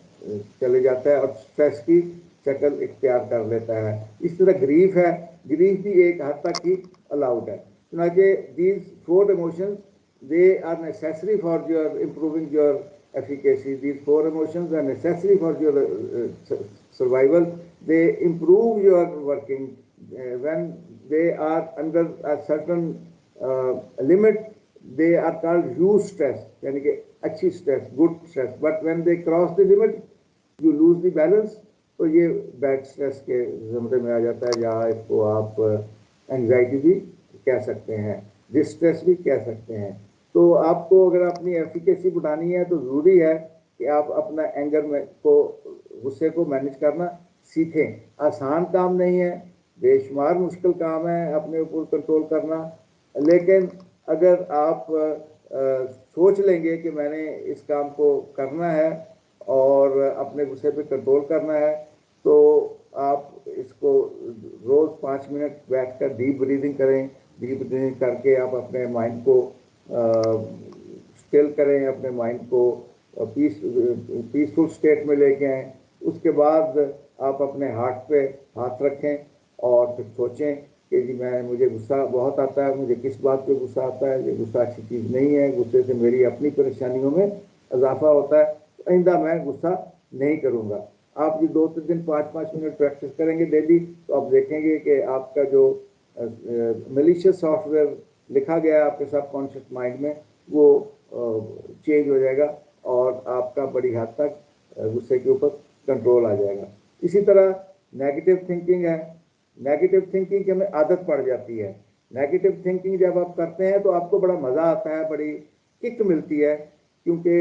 चले जाता है और स्ट्रेस की शक्ल इख्तियार कर लेता है। इस तरह ग्रीफ है, ग्रीफ भी एक हद तक ही अलाउड है। चुनांचे these 4 emotions they are necessary for your improving your efficacy. These 4 emotions are necessary for your survival. They improve your working when they are under a certain limit. They are called use stress, यानी कि अच्छी stress, good stress. But when they cross the limit, you lose the balance. तो ये बैड स्ट्रेस के ज़मरे में आ जाता है, या इसको आप एंग्जाइटी भी कह सकते हैं, डिस्ट्रेस भी कह सकते हैं। तो आपको अगर अपनी एफिकेसी बढ़ानी है तो ज़रूरी है कि आप अपना एंगर में को गुस्से को मैनेज करना सीखें। आसान काम नहीं है, बेशुमार मुश्किल काम है अपने ऊपर कंट्रोल करना, लेकिन अगर आप सोच लेंगे कि मैंने इस काम को करना है और अपने गुस्से पे कंट्रोल करना है, तो आप इसको रोज़ 5 मिनट बैठकर डीप ब्रीदिंग करें। डीप ब्रीदिंग करके आप अपने माइंड को स्टिल करें, अपने माइंड को पीसफुल स्टेट में लेके आएँ। उसके बाद आप अपने हार्ट पे हाथ रखें और फिर सोचें कि जी मुझे गुस्सा बहुत आता है, मुझे किस बात पे गुस्सा आता है, ये गुस्सा अच्छी चीज़ नहीं है, गुस्से से मेरी अपनी परेशानियों में इजाफा होता है, तो आइंदा मैं गुस्सा नहीं करूँगा। आप ये 2-3 दिन 5-5 मिनट प्रैक्टिस करेंगे डेली, तो आप देखेंगे कि आपका जो मैलिशियस सॉफ्टवेयर लिखा गया है आपके सबकॉन्शियस माइंड में, वो चेंज हो जाएगा और आपका बड़ी हद तक गुस्से के ऊपर कंट्रोल आ जाएगा। इसी तरह नेगेटिव थिंकिंग है। नेगेटिव थिंकिंग की हमें आदत पड़ जाती है। नेगेटिव थिंकिंग जब आप करते हैं तो आपको बड़ा मज़ा आता है, बड़ी किक मिलती है, क्योंकि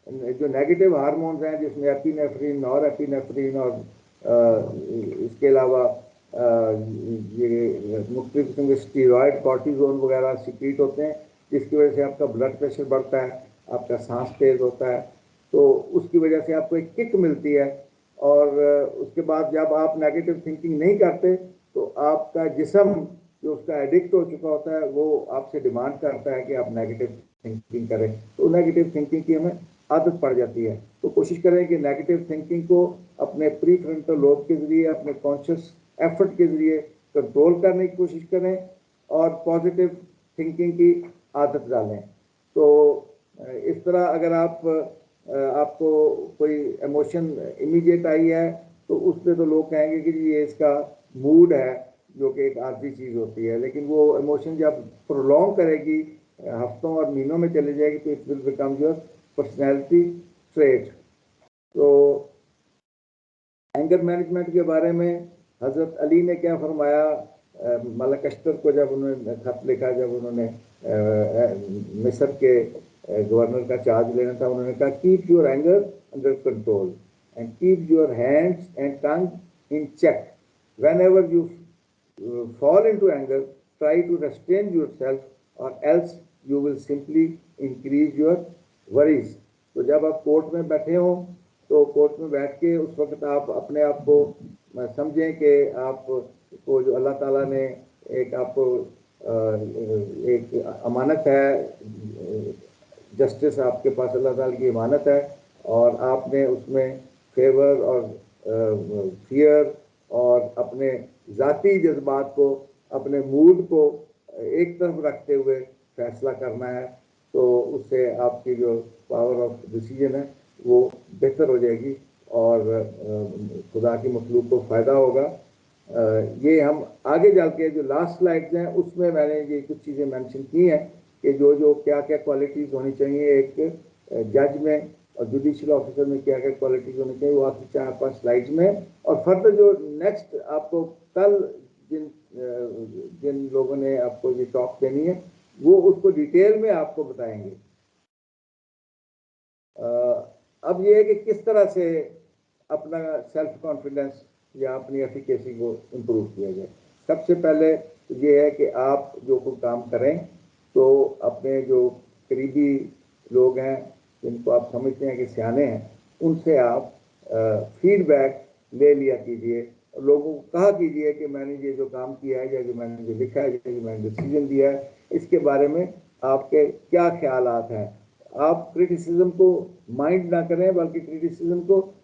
जो नेगेटिव हार्मोन्स हैं जिसमें एपिनेफ्रिन और एपिनेफ्रिन और इसके अलावा ये मुख्तलिफ किस्म के स्टीरॉयड, कॉर्टिजोन वगैरह सिक्रीट होते हैं, जिसकी वजह से आपका ब्लड प्रेशर बढ़ता है, आपका सांस तेज होता है, तो उसकी वजह से आपको एक किक मिलती है। और उसके बाद जब आप नेगेटिव थिंकिंग नहीं करते तो आपका जिस्म जो उसका एडिक्ट हो चुका होता है वो आपसे डिमांड करता है कि आप नेगेटिव थिंकिंग करें, तो नेगेटिव थिंकिंग की हमें आदत पड़ जाती है। तो कोशिश करें कि नेगेटिव थिंकिंग को अपने प्री फ्रंटल लोब के ज़रिए, अपने कॉन्शियस एफर्ट के ज़रिए कंट्रोल करने की कोशिश करें और पॉजिटिव थिंकिंग की आदत डालें। तो इस तरह अगर आपको कोई इमोशन इमीडिएट आई है तो उससे तो लोग कहेंगे कि ये इसका मूड है, जो कि एक आर्जी चीज़ होती है, लेकिन वो इमोशन जब प्रोलॉन्ग करेगी, हफ्तों और महीनों में चले जाएगी, तो it will become your personality trait. तो एंगर मैनेजमेंट के बारे में हज़रत अली ने क्या फरमाया, मलक अश्तर को जब उन्होंने खत लिखा, जब उन्होंने मिस्र के गवर्नर का चार्ज लेना था, उन्होंने कहा keep your anger under control and keep your hands and tongue in check, whenever you fall into anger, try to restrain yourself or else you will simply increase your worries। तो जब आप कोर्ट में बैठे हो तो कोर्ट में बैठ के उस वक्त आप अपने आप को समझें कि आपको जो अल्लाह ताला ने एक आपको एक अमानत है, जस्टिस आपके पास अल्लाह ताला की अमानत है, और आपने उसमें फेवर और फियर और अपने ज़ाती जज्बात को, अपने मूड को एक तरफ रखते हुए फैसला करना है। तो उससे आपकी जो पावर ऑफ डिसीजन है वो बेहतर हो जाएगी और खुदा की मखलूक को फ़ायदा होगा। ये हम आगे चल के जो लास्ट स्लाइड्स हैं उसमें मैंने ये कुछ चीज़ें मेंशन की हैं कि जो क्या क्या क्वालिटीज़ होनी चाहिए एक जज में और जुडिशियल ऑफिसर में, क्या क्या क्वालिटीज़ होनी चाहिए, वो आपकी 4-5 स्लाइड्स में। और फर्दर जो नेक्स्ट आपको कल जिन लोगों ने आपको ये टॉक देनी है वो उसको डिटेल में आपको बताएंगे। अब ये है कि किस तरह से अपना सेल्फ कॉन्फिडेंस या अपनी एफिकेसी को इम्प्रूव किया जाए। सबसे पहले ये है कि आप जो कोई काम करें तो अपने जो करीबी लोग हैं जिनको आप समझते हैं कि सियाने हैं, उनसे आप फीडबैक ले लिया कीजिए, लोगों को कहा कीजिए कि मैंने ये जो काम किया है या जो मैंने जो लिखा है या जो मैंने डिसीजन दिया है, इसके बारे में आपके क्या ख्यालात हैं। आप क्रिटिसिज्म को माइंड ना करें बल्कि क्रिटिसिज्म को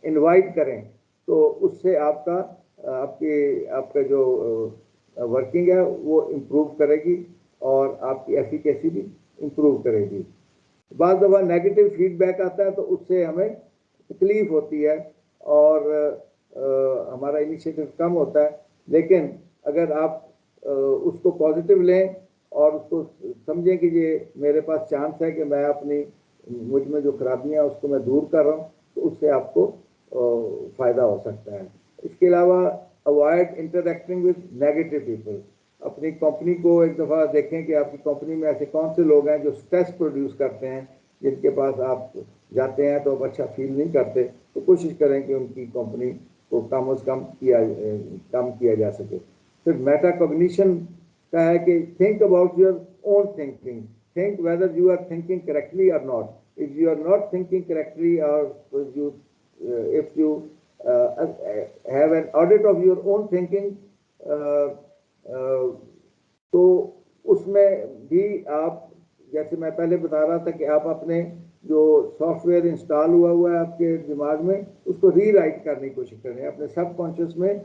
इनवाइट करें, तो उससे आपका जो वर्किंग है वो इम्प्रूव करेगी और आपकी एफिकेसी भी इम्प्रूव करेगी। बाद दफ़ा नेगेटिव फीडबैक आता है तो उससे हमें तकलीफ होती है और हमारा इनिशिएटिव कम होता है, लेकिन अगर आप उसको पॉजिटिव लें और उसको समझें कि ये मेरे पास चांस है कि मैं अपनी मुझ में जो खराबियाँ उसको मैं दूर कर रहा हूँ, तो उससे आपको फ़ायदा हो सकता है। इसके अलावा avoid interacting with negative people. अपनी कंपनी को एक दफ़ा देखें कि आपकी कंपनी में ऐसे कौन से लोग हैं जो स्ट्रेस प्रोड्यूस करते हैं, जिनके पास आप जाते हैं तो आप अच्छा फील नहीं करते, तो कोशिश करें कि उनकी कंपनी को कम से कम किया जा सके। फिर मेटाकॉग्निशन का है कि think about your own thinking, think whether you are thinking correctly और not. If you are not thinking correctly और you if you have an audit of your own thinking, तो उसमें भी आप, जैसे मैं पहले बता रहा था कि आप अपने जो सॉफ्टवेयर इंस्टॉल हुआ है आपके दिमाग में, उसको रीराइट करने की कोशिश करें, अपने सबकॉन्शियस में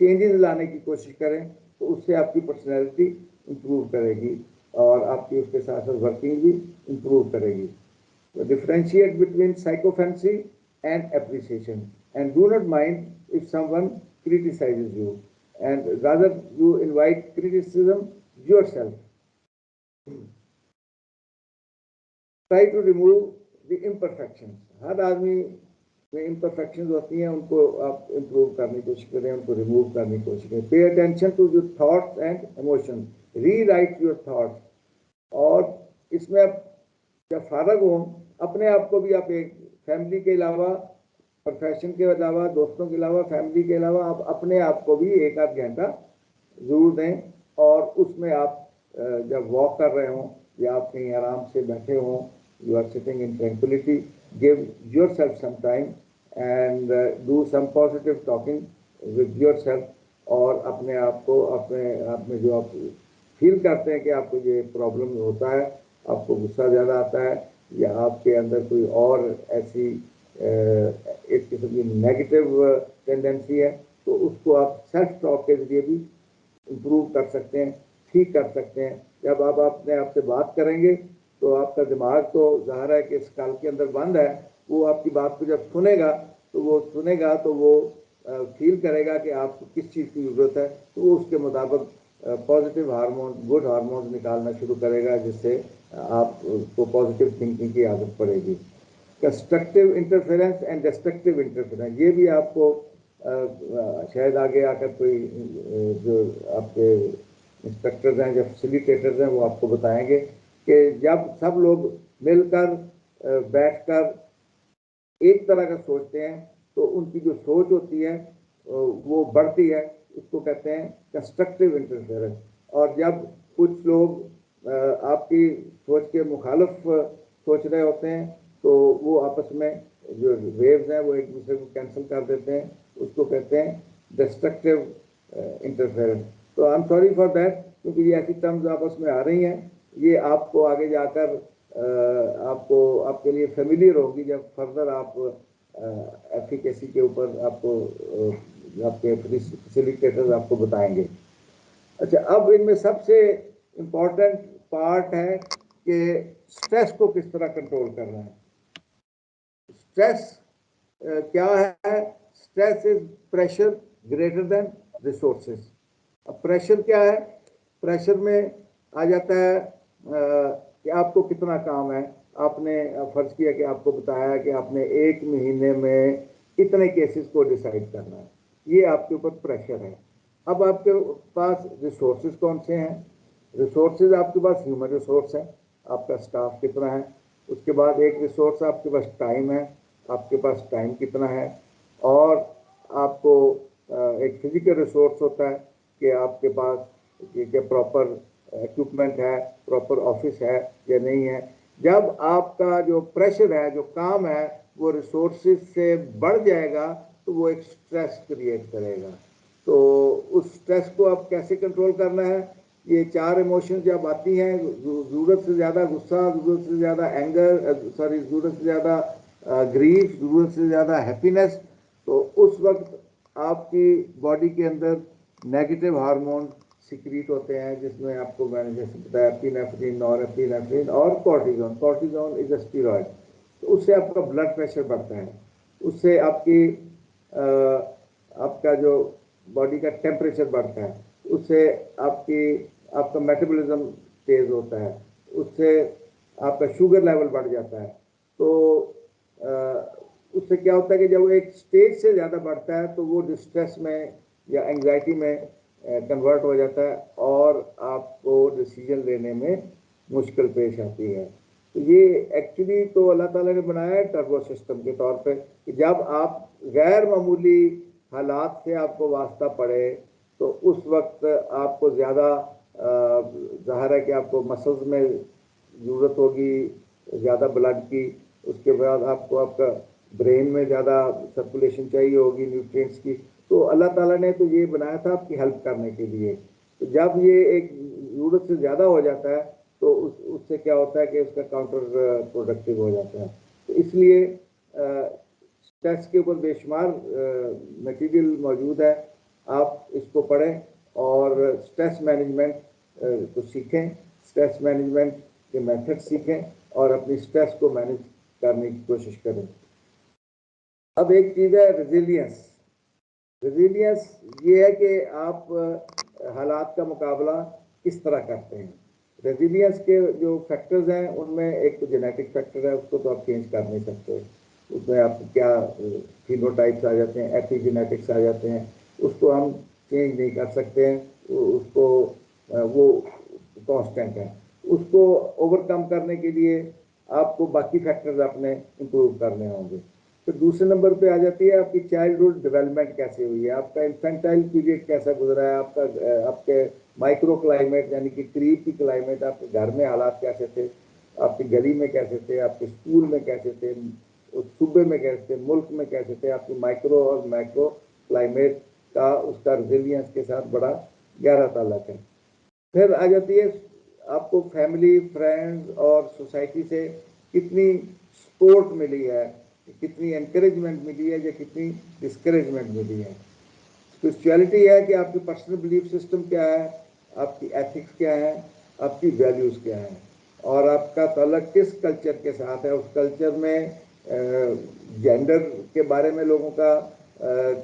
चेंजेस लाने की कोशिश करें, तो उससे आपकी पर्सनैलिटी इम्प्रूव करेगी और आपकी उसके साथ साथ वर्किंग भी इम्प्रूव करेगी। Differentiate between psychophancy and appreciation, and do not mind if someone criticizes you, and rather you invite criticism yourself. Try to remove the imperfections. हर आदमी में imperfections होती हैं, उनको आप improve करने की कोशिश करें, उनको remove करने की कोशिश करें। Pay attention to your thoughts and emotions. Rewrite your thoughts. और इसमें जब फारग हो, अपने आप को भी आप एक फैमिली के अलावा, प्रोफेशन के अलावा, दोस्तों के अलावा, फैमिली के अलावा आप अपने आप को भी 1-8 घंटा ज़रूर दें। और उसमें आप जब वॉक कर रहे हों या आप कहीं आराम से बैठे हों, you are sitting in tranquillity, give yourself some time and do some positive talking with yourself और अपने आप को अपने आप में जो आप फील करते हैं कि आपको ये प्रॉब्लम होता है, आपको गुस्सा ज़्यादा आता है या आपके अंदर कोई और ऐसी एक किस्म की नेगेटिव टेंडेंसी है, तो उसको आप सेल्फ टॉक के जरिए भी इम्प्रूव कर सकते हैं, ठीक कर सकते हैं। जब आप अपने आप से बात करेंगे तो आपका दिमाग तो ज़ाहिर है कि स्कल के अंदर बंद है, वो आपकी बात को जब सुनेगा तो वो फील करेगा कि आपको किस चीज़ की ज़रूरत है, तो वो उसके मुताबिक पॉजिटिव हार्मोन, गुड हार्मोन निकालना शुरू करेगा, जिससे आपको पॉजिटिव थिंकिंग की आदत पड़ेगी। Constructive interference and destructive interference, ये भी आपको शायद आगे आकर कोई जो आपके इंस्ट्रक्टर्स हैं, जो फैसिलिटेटर्स हैं, वो आपको बताएंगे कि जब सब लोग मिलकर बैठकर एक तरह का सोचते हैं तो उनकी जो सोच होती है वो बढ़ती है, उसको कहते हैं कंस्ट्रक्टिव इंटरफेरेंस। और जब कुछ लोग आपकी सोच के मुखालिफ सोच रहे होते हैं तो वो आपस में जो वेव्स हैं वो एक दूसरे को कैंसिल कर देते हैं, उसको कहते हैं डिस्ट्रक्टिव इंटरफेरेंस। तो I am sorry for that, क्योंकि ये ऐसी टर्म्स आपस में आ रही हैं, ये आपको आगे जाकर आपको आपके लिए फेमिलियर होगी जब फर्दर आप एफिकेसी के ऊपर आपको आपके फैसिलिटेटर्स आपको बताएंगे। अच्छा, अब इनमें सबसे इम्पोर्टेंट पार्ट है कि स्ट्रेस को किस तरह कंट्रोल करना है। स्ट्रेस क्या है? Stress is pressure greater than resources. अब प्रेशर क्या है? प्रेशर में आ जाता है कि आपको कितना काम है। आपने फर्ज किया कि आपको बताया कि आपने 1 महीने में इतने केसेस को डिसाइड करना है, ये आपके ऊपर प्रेशर है। अब आपके पास रिसोर्सेज कौन से हैं? रिसोर्सेज आपके पास ह्यूमन रिसोर्स है, आपका स्टाफ कितना है। उसके बाद एक रिसोर्स आपके पास टाइम है, आपके पास टाइम कितना है। और आपको एक फिजिकल रिसोर्स होता है कि आपके पास क्या प्रॉपर इक्विपमेंट है, प्रॉपर ऑफिस है या नहीं है। जब आपका जो प्रेशर है, जो काम है, वो रिसोर्सेज से बढ़ जाएगा तो वो एक स्ट्रेस क्रिएट करेगा। तो उस स्ट्रेस को आप कैसे कंट्रोल करना है? ये 4 इमोशंस जब आती हैं, ज़रूरत से ज़्यादा गुस्सा, ज़रूरत से ज़्यादा एंगर, सॉरी ज़रूरत से ज़्यादा ग्रीफ, ज़रूरत से ज़्यादा हैप्पीनेस, तो उस वक्त आपकी बॉडी के अंदर नेगेटिव हार्मोन सिक्रीट होते हैं, जिसमें आपको मैंने जैसे बताया एपिनेफ्रिन, नॉरएपिनेफ्रिन और cortisone. Cortisone is a steroid. तो उससे आपका ब्लड प्रेशर बढ़ता है, उससे आपका जो बॉडी का टेम्परेचर बढ़ता है, उससे आपका मेटाबॉलिज्म तेज होता है, उससे आपका शुगर लेवल बढ़ जाता है। तो उससे क्या होता है कि जब वो एक स्टेज से ज़्यादा बढ़ता है तो वो डिस्ट्रेस में या एंग्जाइटी में कन्वर्ट हो जाता है और आपको डिसीजन लेने में मुश्किल पेश आती है। तो ये एक्चुअली तो अल्लाह ताला ने बनाया है टर्बो सिस्टम के तौर पे कि जब आप गैर मामूली हालात से आपको वास्ता पड़े तो उस वक्त आपको ज़्यादा ज़ाहिर है कि आपको मसल्स में ज़रूरत होगी ज़्यादा ब्लड की। उसके बाद आपको आपका ब्रेन में ज़्यादा सर्कुलेशन चाहिए होगी न्यूट्रिएंट्स की। तो अल्लाह ताला ने तो ये बनाया था आपकी हेल्प करने के लिए। तो जब ये एक ज़रूरत से ज़्यादा हो जाता है तो उससे क्या होता है कि उसका काउंटर प्रोडक्टिव हो जाता है। तो इसलिए स्ट्रेस के ऊपर बेशुमार मटेरियल मौजूद है, आप इसको पढ़ें और स्ट्रेस मैनेजमेंट को सीखें, स्ट्रेस मैनेजमेंट के मेथड सीखें और अपनी स्ट्रेस को मैनेज करने की कोशिश करें। अब एक चीज़ है रेजिलियंस। रेजिलियंस ये है कि आप हालात का मुकाबला किस तरह करते हैं। रेजिलियंस के जो फैक्टर्स हैं उनमें एक तो जेनेटिक फैक्टर है, उसको तो आप चेंज कर नहीं सकते। उसमें आप क्या फिनोटाइप्स आ जाते हैं, एपिजेनेटिक्स आ जाते हैं, उसको हम चेंज नहीं कर सकते हैं। उसको वो कांस्टेंट है। उसको ओवरकम करने के लिए आपको बाकी फैक्टर्स अपने इम्प्रूव करने होंगे। तो दूसरे नंबर पे आ जाती है आपकी चाइल्डहुड डेवलपमेंट कैसे हुई है, आपका इन्फेंटाइल पीरियड कैसा गुजरा है, आपके माइक्रो क्लाइमेट यानी कि करीब की क्लाइमेट, आपके घर में हालात कैसे थे, आपकी गली में कैसे थे, आपके स्कूल में कैसे थे, उस सूबे में कैसे थे, मुल्क में कैसे थे, आपकी माइक्रो और मैक्रो क्लाइमेट का उसका रेजिलियंस के साथ बड़ा गहरा ताल्लुक है। फिर आ जाती है आपको फैमिली, फ्रेंड्स और सोसाइटी से कितनी सपोर्ट मिली है, कितनी एनकरेजमेंट मिली है या कितनी डिस्करेजमेंट मिली है। स्पिरिचुअलिटी है कि आपकी पर्सनल बिलीफ सिस्टम क्या है, आपकी एथिक्स क्या है, आपकी वैल्यूज़ क्या है, और आपका ताल्लुक किस कल्चर के साथ है। उस कल्चर में जेंडर के बारे में लोगों का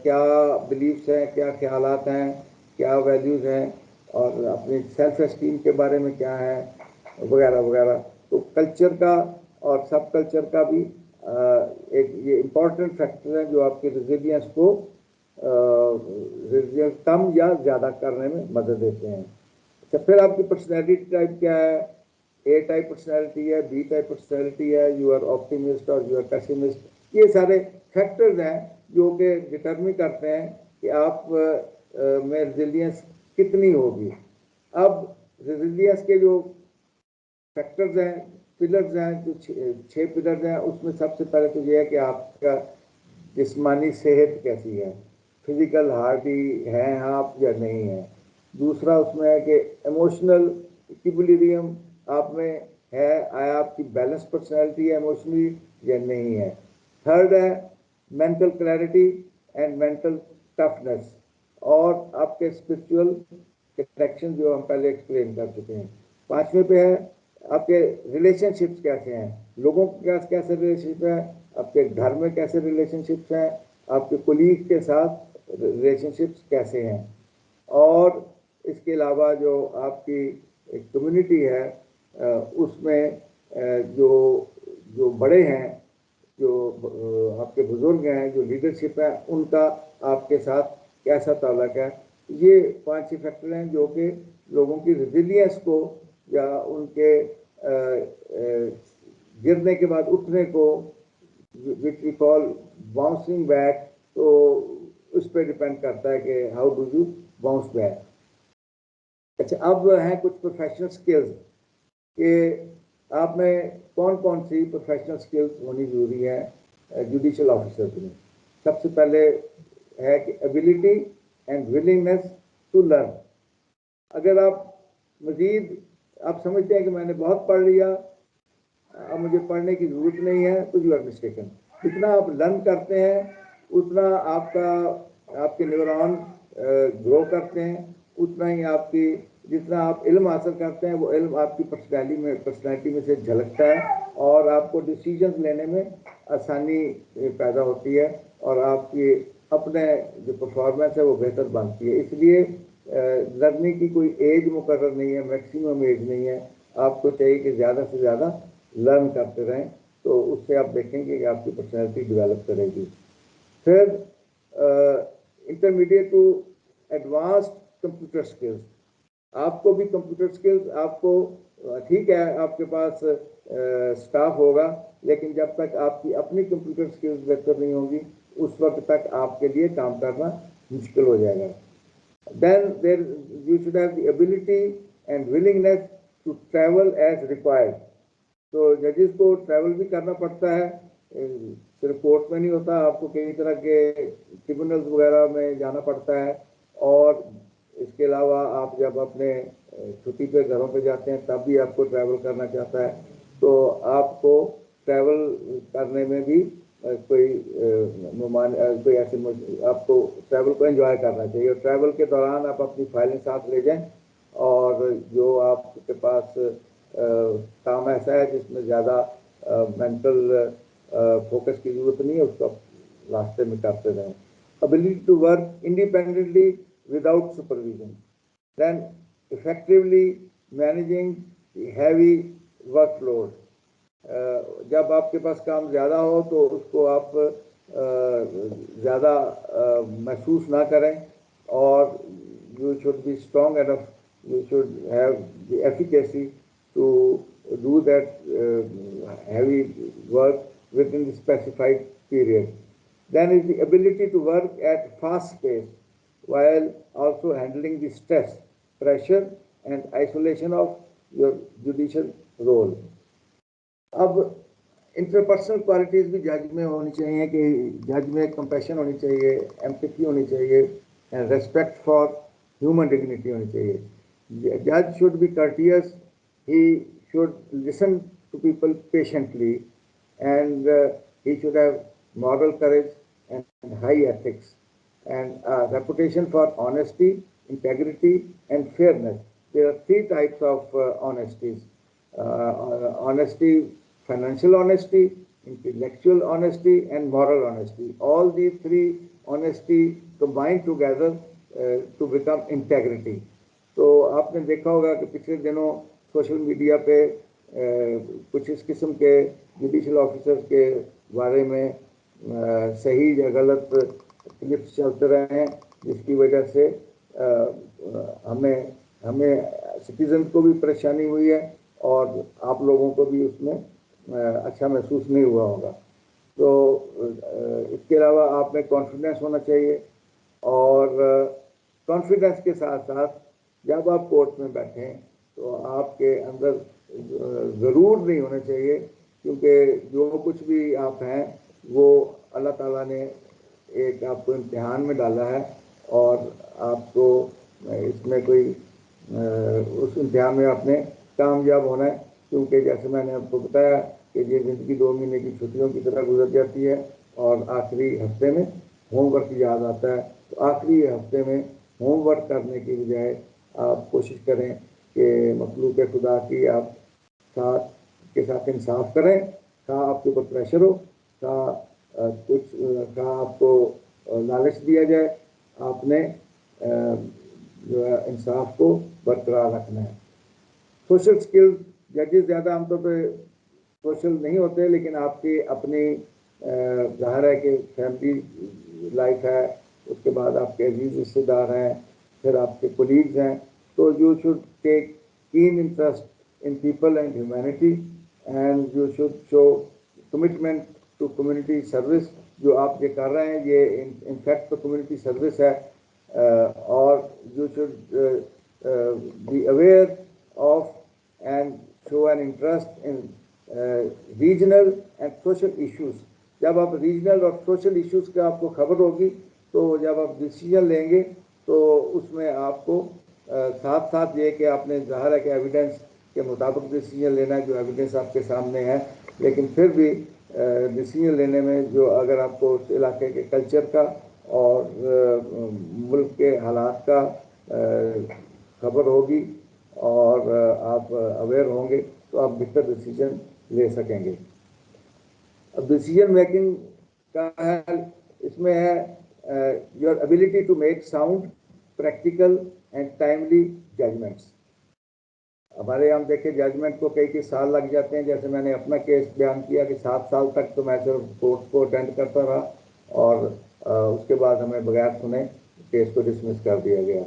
क्या बिलीफ्स हैं, क्या ख्यालात हैं, क्या वैल्यूज़ हैं, और अपनी सेल्फ एस्टीम के बारे में क्या है, वगैरह वगैरह। तो कल्चर का और सब कल्चर का भी एक ये इम्पॉर्टेंट फैक्टर है जो आपके रेजिलियंस को कम या ज़्यादा करने में मदद देते हैं। अच्छा, फिर आपकी पर्सनैलिटी टाइप क्या है? ए टाइप पर्सनैलिटी है, बी टाइप पर्सनैलिटी है, यू आर ऑप्टिमिस्ट और यू आर पेसिमिस्ट। ये सारे फैक्टर्स हैं जो कि डिटर्मिन करते हैं कि आप में रेजिलियंस कितनी होगी। अब रेजिलियंस के जो फैक्टर्स हैं, पिलर्स हैं, जो 6 पिलर्स हैं, उसमें सबसे पहले तो ये है कि आपका जिस्मानी सेहत कैसी है, फिजिकल हार्डी हैं आप या नहीं है। दूसरा उसमें है कि इमोशनल इक्विलिब्रियम आप में है, आया आपकी बैलेंस पर्सनैलिटी है इमोशनली या नहीं है। थर्ड है mental clarity and mental toughness, और आपके स्पिरिचुअल कनेक्शन जो हम पहले एक्सप्लेन कर चुके हैं। पांचवें पे है आपके रिलेशनशिप्स कैसे हैं, लोगों के साथ कैसे रिलेशनशिप है, आपके घर में कैसे रिलेशनशिप्स हैं, आपके कोलीग के साथ रिलेशनशिप्स कैसे हैं। और इसके अलावा जो आपकी एक कम्युनिटी है उसमें जो जो बड़े हैं, जो आपके बुजुर्ग हैं, जो लीडरशिप है, उनका आपके साथ कैसा ताल्लुक है। ये 5 फैक्टर हैं जो कि लोगों की रेजिलियंस को या उनके गिरने के बाद उठने को, which we call bouncing back, तो उस पर डिपेंड करता है कि how do you bounce back. अच्छा, अब हैं कुछ प्रोफेशनल स्किल्स कि आप में कौन कौन सी प्रोफेशनल स्किल्स होनी जरूरी है जुडिशल ऑफिसर्स में। सबसे पहले है कि ability and willingness to learn. अगर आप मजीद आप समझते हैं कि मैंने बहुत पढ़ लिया, अब मुझे पढ़ने की ज़रूरत नहीं है, तो यू आर मिस्टेकन। जितना आप लर्न करते हैं उतना आपके न्यूरॉन ग्रो करते हैं, उतना ही आपकी जितना आप इल्म हासिल करते हैं वो इल्म आपकी पर्सनैलिटी में से झलकता है, और आपको डिसीजंस लेने में आसानी पैदा होती है, और आपकी अपने जो परफॉर्मेंस है वो बेहतर बनती है। इसलिए लर्निंग की कोई एज मुकर्रर नहीं है, मैक्सिमम एज नहीं है। आपको चाहिए कि ज़्यादा से ज़्यादा लर्न करते रहें, तो उससे आप देखेंगे कि आपकी पर्सनैलिटी डेवलप करेगी। फिर intermediate to advanced computer skills. आपको भी कंप्यूटर स्किल्स आपको ठीक है, आपके पास स्टाफ होगा, लेकिन जब तक आपकी अपनी कंप्यूटर स्किल्स बेहतर नहीं होगी उस वक्त तक आपके लिए काम करना मुश्किल हो जाएगा। Then there you should have the ability and willingness to travel as required. तो जजेस को ट्रैवल भी करना पड़ता है, सिर्फ कोर्ट में नहीं होता, आपको कई तरह के ट्रिब्यूनल्स वगैरह में जाना पड़ता है। और इसके अलावा आप जब अपने छुट्टी पे घरों पे जाते हैं तब भी आपको ट्रैवल करना चाहता है, तो आपको ट्रैवल करने में भी कोई ऐसे आपको ट्रैवल को एंजॉय करना चाहिए। और ट्रैवल के दौरान आप अपनी फाइलें साथ ले जाएं, और जो आपके पास काम ऐसा है जिसमें ज़्यादा मेंटल फोकस की ज़रूरत नहीं है, उसको रास्ते में करते रहें। Ability to work independently without supervision, then effectively managing heavy workload. जब आपके पास काम ज़्यादा हो तो उसको आप ज़्यादा महसूस ना करें, और you should be strong enough, you should have the efficacy to do that heavy work within the specified period. Then is the ability to work at fast pace while also handling the stress, pressure and isolation of your judicial role. अब इंटरपर्सनल क्वालिटीज़ भी जज में होनी चाहिए कि जज में कंपैशन होनी चाहिए, एम्पैथी होनी चाहिए, and respect for human dignity होनी चाहिए. Judge should be courteous. He should listen to people patiently, and he should have moral courage and high ethics, and a reputation for honesty, integrity, and fairness. There are three types of honesties: honesty, financial honesty, intellectual honesty, and moral honesty. All these three honesty combined together to become integrity. तो आपने देखा होगा कि पिछले दिनों सोशल मीडिया पे कुछ इस किस्म के जुडिशल ऑफिसर्स के बारे में सही या गलत क्लिप्स चलते रहे हैं, जिसकी वजह से हमें हमें सिटीजन को भी परेशानी हुई है और आप लोगों को भी उसमें अच्छा महसूस नहीं हुआ होगा. तो इसके अलावा आप में कॉन्फिडेंस होना चाहिए, और कॉन्फिडेंस के साथ साथ जब आप कोर्ट में बैठें तो आपके अंदर ज़रूर नहीं होना चाहिए, क्योंकि जो कुछ भी आप हैं वो अल्लाह ताला ने एक आपको इम्तिहान में डाला है, और आपको इसमें कोई उस इम्तिहान में आपने कामयाब होना है. क्योंकि जैसे मैंने आपको बताया कि ये ज़िंदगी 2 महीने की छुट्टियों की तरह गुजर जाती है, और आखिरी हफ्ते में होमवर्क याद आता है. तो आखिरी हफ्ते में होमवर्क करने की बजाय आप कोशिश करें कि मखलूक खुदा की आप साथ इंसाफ करें. कहाँ आपके ऊपर प्रेशर हो, कहाँ आपको लालच दिया जाए, आपने जो है इंसाफ को बरकरार रखना है. सोशल स्किल्स, जजेस ज़्यादा आमतौर पर सोशल नहीं होते, लेकिन आपकी अपनी ज़ाहिर है कि फैमिली लाइफ है, उसके बाद आपके अजीज रिश्तेदार हैं, फिर आपके कोलीग्स हैं. तो you should take keen interest in people and humanity, and you should show commitment to community service. जो आप ये कर रहे हैं ये इनफैक्ट तो कम्युनिटी सर्विस है, और you should be aware of and show an interest in regional and social issues. जब आप रीजनल और सोशल इश्यूज का आपको खबर होगी, तो जब आप डिसीजन लेंगे तो उसमें आपको साथ साथ ये कि आपने ज़ाहिर है कि एविडेंस के मुताबिक डिसीजन लेना है, जो एविडेंस आपके सामने है. लेकिन फिर भी डिसीजन लेने में जो अगर आपको उस इलाके के कल्चर का और मुल्क के हालात का खबर होगी और आप अवेयर होंगे, तो आप बेहतर डिसीजन ले सकेंगे. अब डिसीजन मेकिंग का है, इसमें है your ability to make sound, practical and timely judgments. हमारे यहाँ देखे जजमेंट को कई साल लग जाते हैं. जैसे मैंने अपना केस बयान किया कि 7 साल तक तो मैं सिर्फ कोर्ट को अटेंड करता रहा, और उसके बाद हमें बगैर सुने केस को डिसमिस कर दिया गया.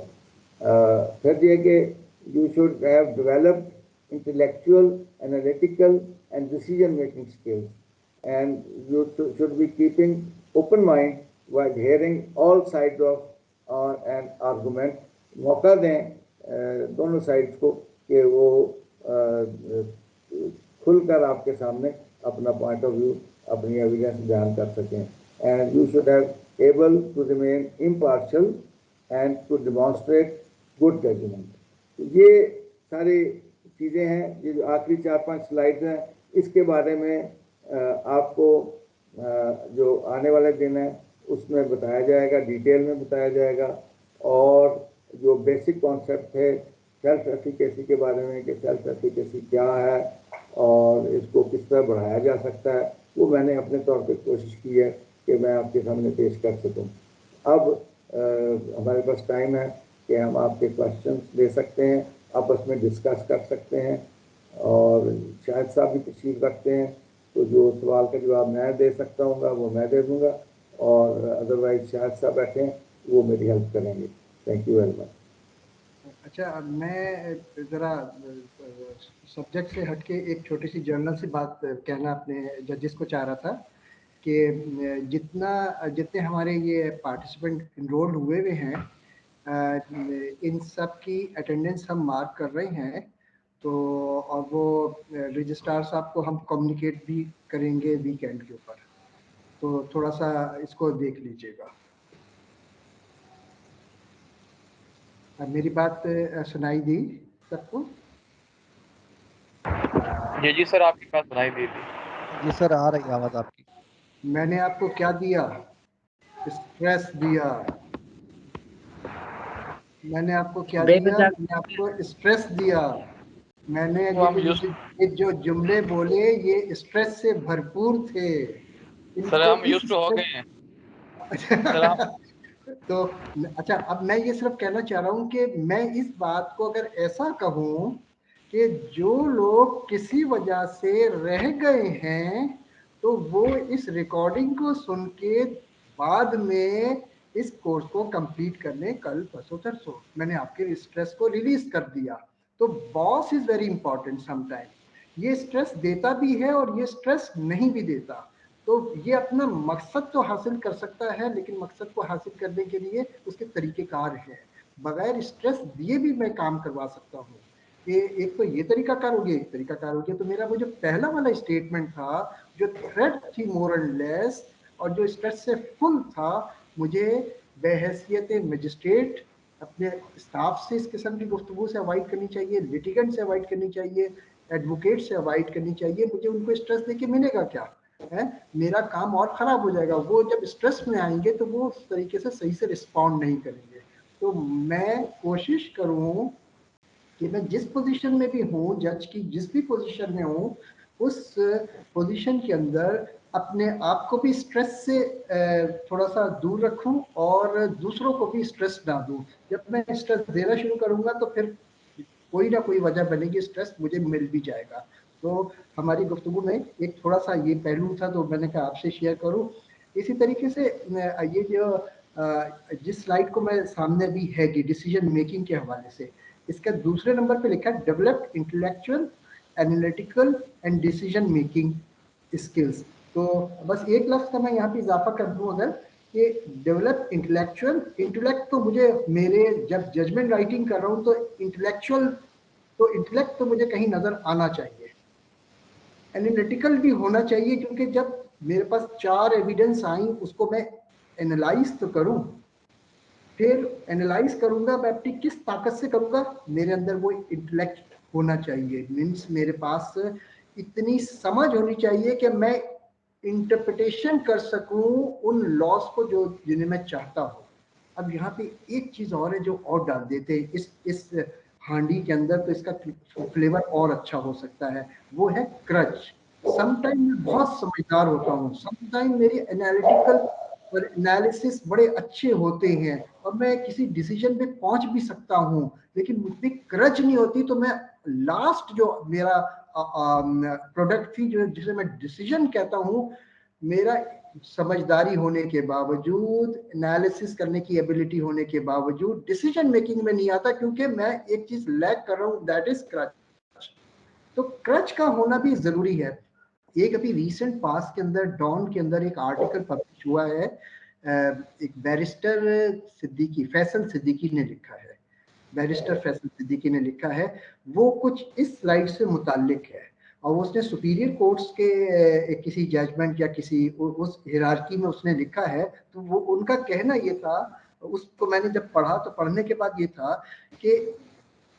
फिर ये कि you should have developed intellectual, analytical, and decision-making skills, and you should be keeping open mind while hearing all sides of an argument. मौका दें दोनों साइड्स को कि वो खुलकर आपके सामने अपना पॉइंट ऑफ व्यू, अपनी एविडेंस बयान कर सकें. And you should have able to remain impartial and to demonstrate good judgment. ये सारी चीज़ें हैं. ये जो आखिरी 4-5 स्लाइड्स हैं, इसके बारे में आपको जो आने वाले दिन है उसमें बताया जाएगा, डिटेल में बताया जाएगा. और जो बेसिक कॉन्सेप्ट थे सेल्फ एफिकेसी के बारे में कि सेल्फ एफिकेसी क्या है और इसको किस तरह बढ़ाया जा सकता है, वो मैंने अपने तौर पे कोशिश की है कि मैं आपके सामने पेश कर सकूं. अब हमारे पास टाइम है कि हम आपके क्वेश्चंस ले सकते हैं, आपस में डिस्कस कर सकते हैं, और शायद साहब भी तशरीफ रखते हैं, तो जो सवाल का जवाब मैं दे सकता हूँ वो मैं दे दूँगा, और अदरवाइज शायद साहब बैठे हैं वो मेरी हेल्प करेंगे. Thank you very much. अच्छा, मैं ज़रा सब्जेक्ट से हटके एक छोटी सी जर्नल सी बात कहना अपने जजेस को चाह रहा था कि जितने हमारे ये पार्टिसिपेंट इनरोल्ड हुए हुए हैं, इन सब की अटेंडेंस हम मार्क कर रहे हैं. तो और वो रजिस्ट्रार साहब को हम कम्युनिकेट भी करेंगे वीकेंड के ऊपर, तो थोड़ा सा इसको देख लीजिएगा. मेरी बात सुनाई दी सबको? जी सर, आपकी बात सुनाई दी थी। जी सर, आ रही आवाज आपकी। मैंने आपको क्या दिया? स्ट्रेस दिया। मैंने आपको क्या दिया? मैंने आपको स्ट्रेस दिया। मैंने तो हम यूज ये जो जुमले बोले ये स्ट्रेस से भरपूर थे। सर, इनको हम इस यूज टू हो गए हैं सर। हम तो अच्छा, अब मैं ये सिर्फ कहना चाह रहा हूं कि मैं इस बात को अगर ऐसा कहूं कि जो लोग किसी वजह से रह गए हैं तो वो इस रिकॉर्डिंग को सुन के बाद में इस कोर्स को कंप्लीट करने कल परसों तरसों मैंने आपके स्ट्रेस को रिलीज कर दिया। तो boss is very important sometime. ये स्ट्रेस देता भी है और ये स्ट्रेस नहीं भी देता। तो ये अपना मकसद तो हासिल कर सकता है लेकिन मकसद को हासिल करने के लिए उसके तरीकेकार है। बगैर स्ट्रेस दिए भी मैं काम करवा सकता हूँ। एक तो ये तरीकाकार हो गया, एक तरीकाकार हो गया। तो मेरा वो जो पहला वाला स्टेटमेंट था जो थ्रेट थी मोर एंड लेस और जो स्ट्रेस से फुल था, मुझे बहैसियत मजिस्ट्रेट अपने स्टाफ से इस किस्म की गुफ्तगू से अवॉइड करनी चाहिए, लिटिगेंट से अवॉइड करनी चाहिए, एडवोकेट से अवॉइड करनी चाहिए। मुझे उनको स्ट्रेस देके मिलेगा क्या है? मेरा काम और खराब हो जाएगा। वो जब स्ट्रेस में आएंगे तो वो उस तरीके से सही से रिस्पॉन्ड नहीं करेंगे। तो मैं कोशिश करूं कि मैं जिस पोजीशन में भी हूँ, जज की जिस भी पोजीशन में हूँ, उस पोजीशन के अंदर अपने आप को भी स्ट्रेस से थोड़ा सा दूर रखूं और दूसरों को भी स्ट्रेस ना दूं। जब मैं स्ट्रेस देना शुरू करूंगा तो फिर कोई ना कोई वजह बनेगी, स्ट्रेस मुझे मिल भी जाएगा। तो हमारी गुफ्तगू में एक थोड़ा सा ये पहलू था तो मैंने कहा आपसे शेयर करूं। इसी तरीके से ये जो जिस स्लाइड को मैं सामने भी है कि डिसीजन मेकिंग के हवाले से, इसका दूसरे नंबर पे लिखा है develop intellectual, analytical and decision making skills. तो बस एक लफ्ज का मैं यहाँ पे इजाफा कर दूं अगर कि डेवलप इंटेलेक्चुअल, इंटेलेक्ट तो मुझे मेरे जब जजमेंट राइटिंग कर रहा हूँ तो इंटेलेक्चुअल तो इंटेलेक्ट तो मुझे कहीं नजर आना चाहिए। एनालिटिकल भी होना चाहिए क्योंकि जब मेरे पास 4 एविडेंस आई उसको मैं एनालाइज तो करूं। फिर एनालाइज करूंगा मैं अपनी किस ताकत से करूंगा, मेरे अंदर वो इंटेलेक्ट होना चाहिए। मीन्स मेरे पास इतनी समझ होनी चाहिए कि मैं इंटरप्रिटेशन कर सकूं उन लॉस को जो जिन्हें मैं चाहता हूं। अब यहाँ पे एक चीज और है जो और डाल देते हैं इस हांडी के अंदर तो इसका फ्लेवर और अच्छा हो सकता है, वो है क्रच। समटाइम मैं बहुत समझदार होता हूँ, समटाइम मेरी एनालिटिकल और एनालिसिस बड़े अच्छे होते हैं और मैं किसी डिसीजन पे पहुंच भी सकता हूं, लेकिन मुझ पे क्रच नहीं होती तो मैं लास्ट जो मेरा प्रोडक्ट थी जो जिसे मैं डिसीजन कहता हूं, मेरा समझदारी होने के बावजूद, एनालिसिस करने की एबिलिटी होने के बावजूद डिसीजन मेकिंग में नहीं आता क्योंकि मैं एक चीज लैक कर रहा हूं, दैट इज क्रच। तो क्रच का होना भी जरूरी है। एक अभी रीसेंट पास के अंदर डॉन के अंदर एक आर्टिकल पब्लिश हुआ है, एक बैरिस्टर सिद्दीकी, फैसल सिद्दीकी ने लिखा है, बैरिस्टर फैसल सिद्दीकी ने लिखा है। वो कुछ इस स्लाइड से मुताल्लिक है और उसने सुपीरियर कोर्ट्स के किसी जजमेंट या किसी उस हिरार्की में उसने लिखा है। तो वो उनका कहना ये था, उसको मैंने जब पढ़ा तो पढ़ने के बाद ये था कि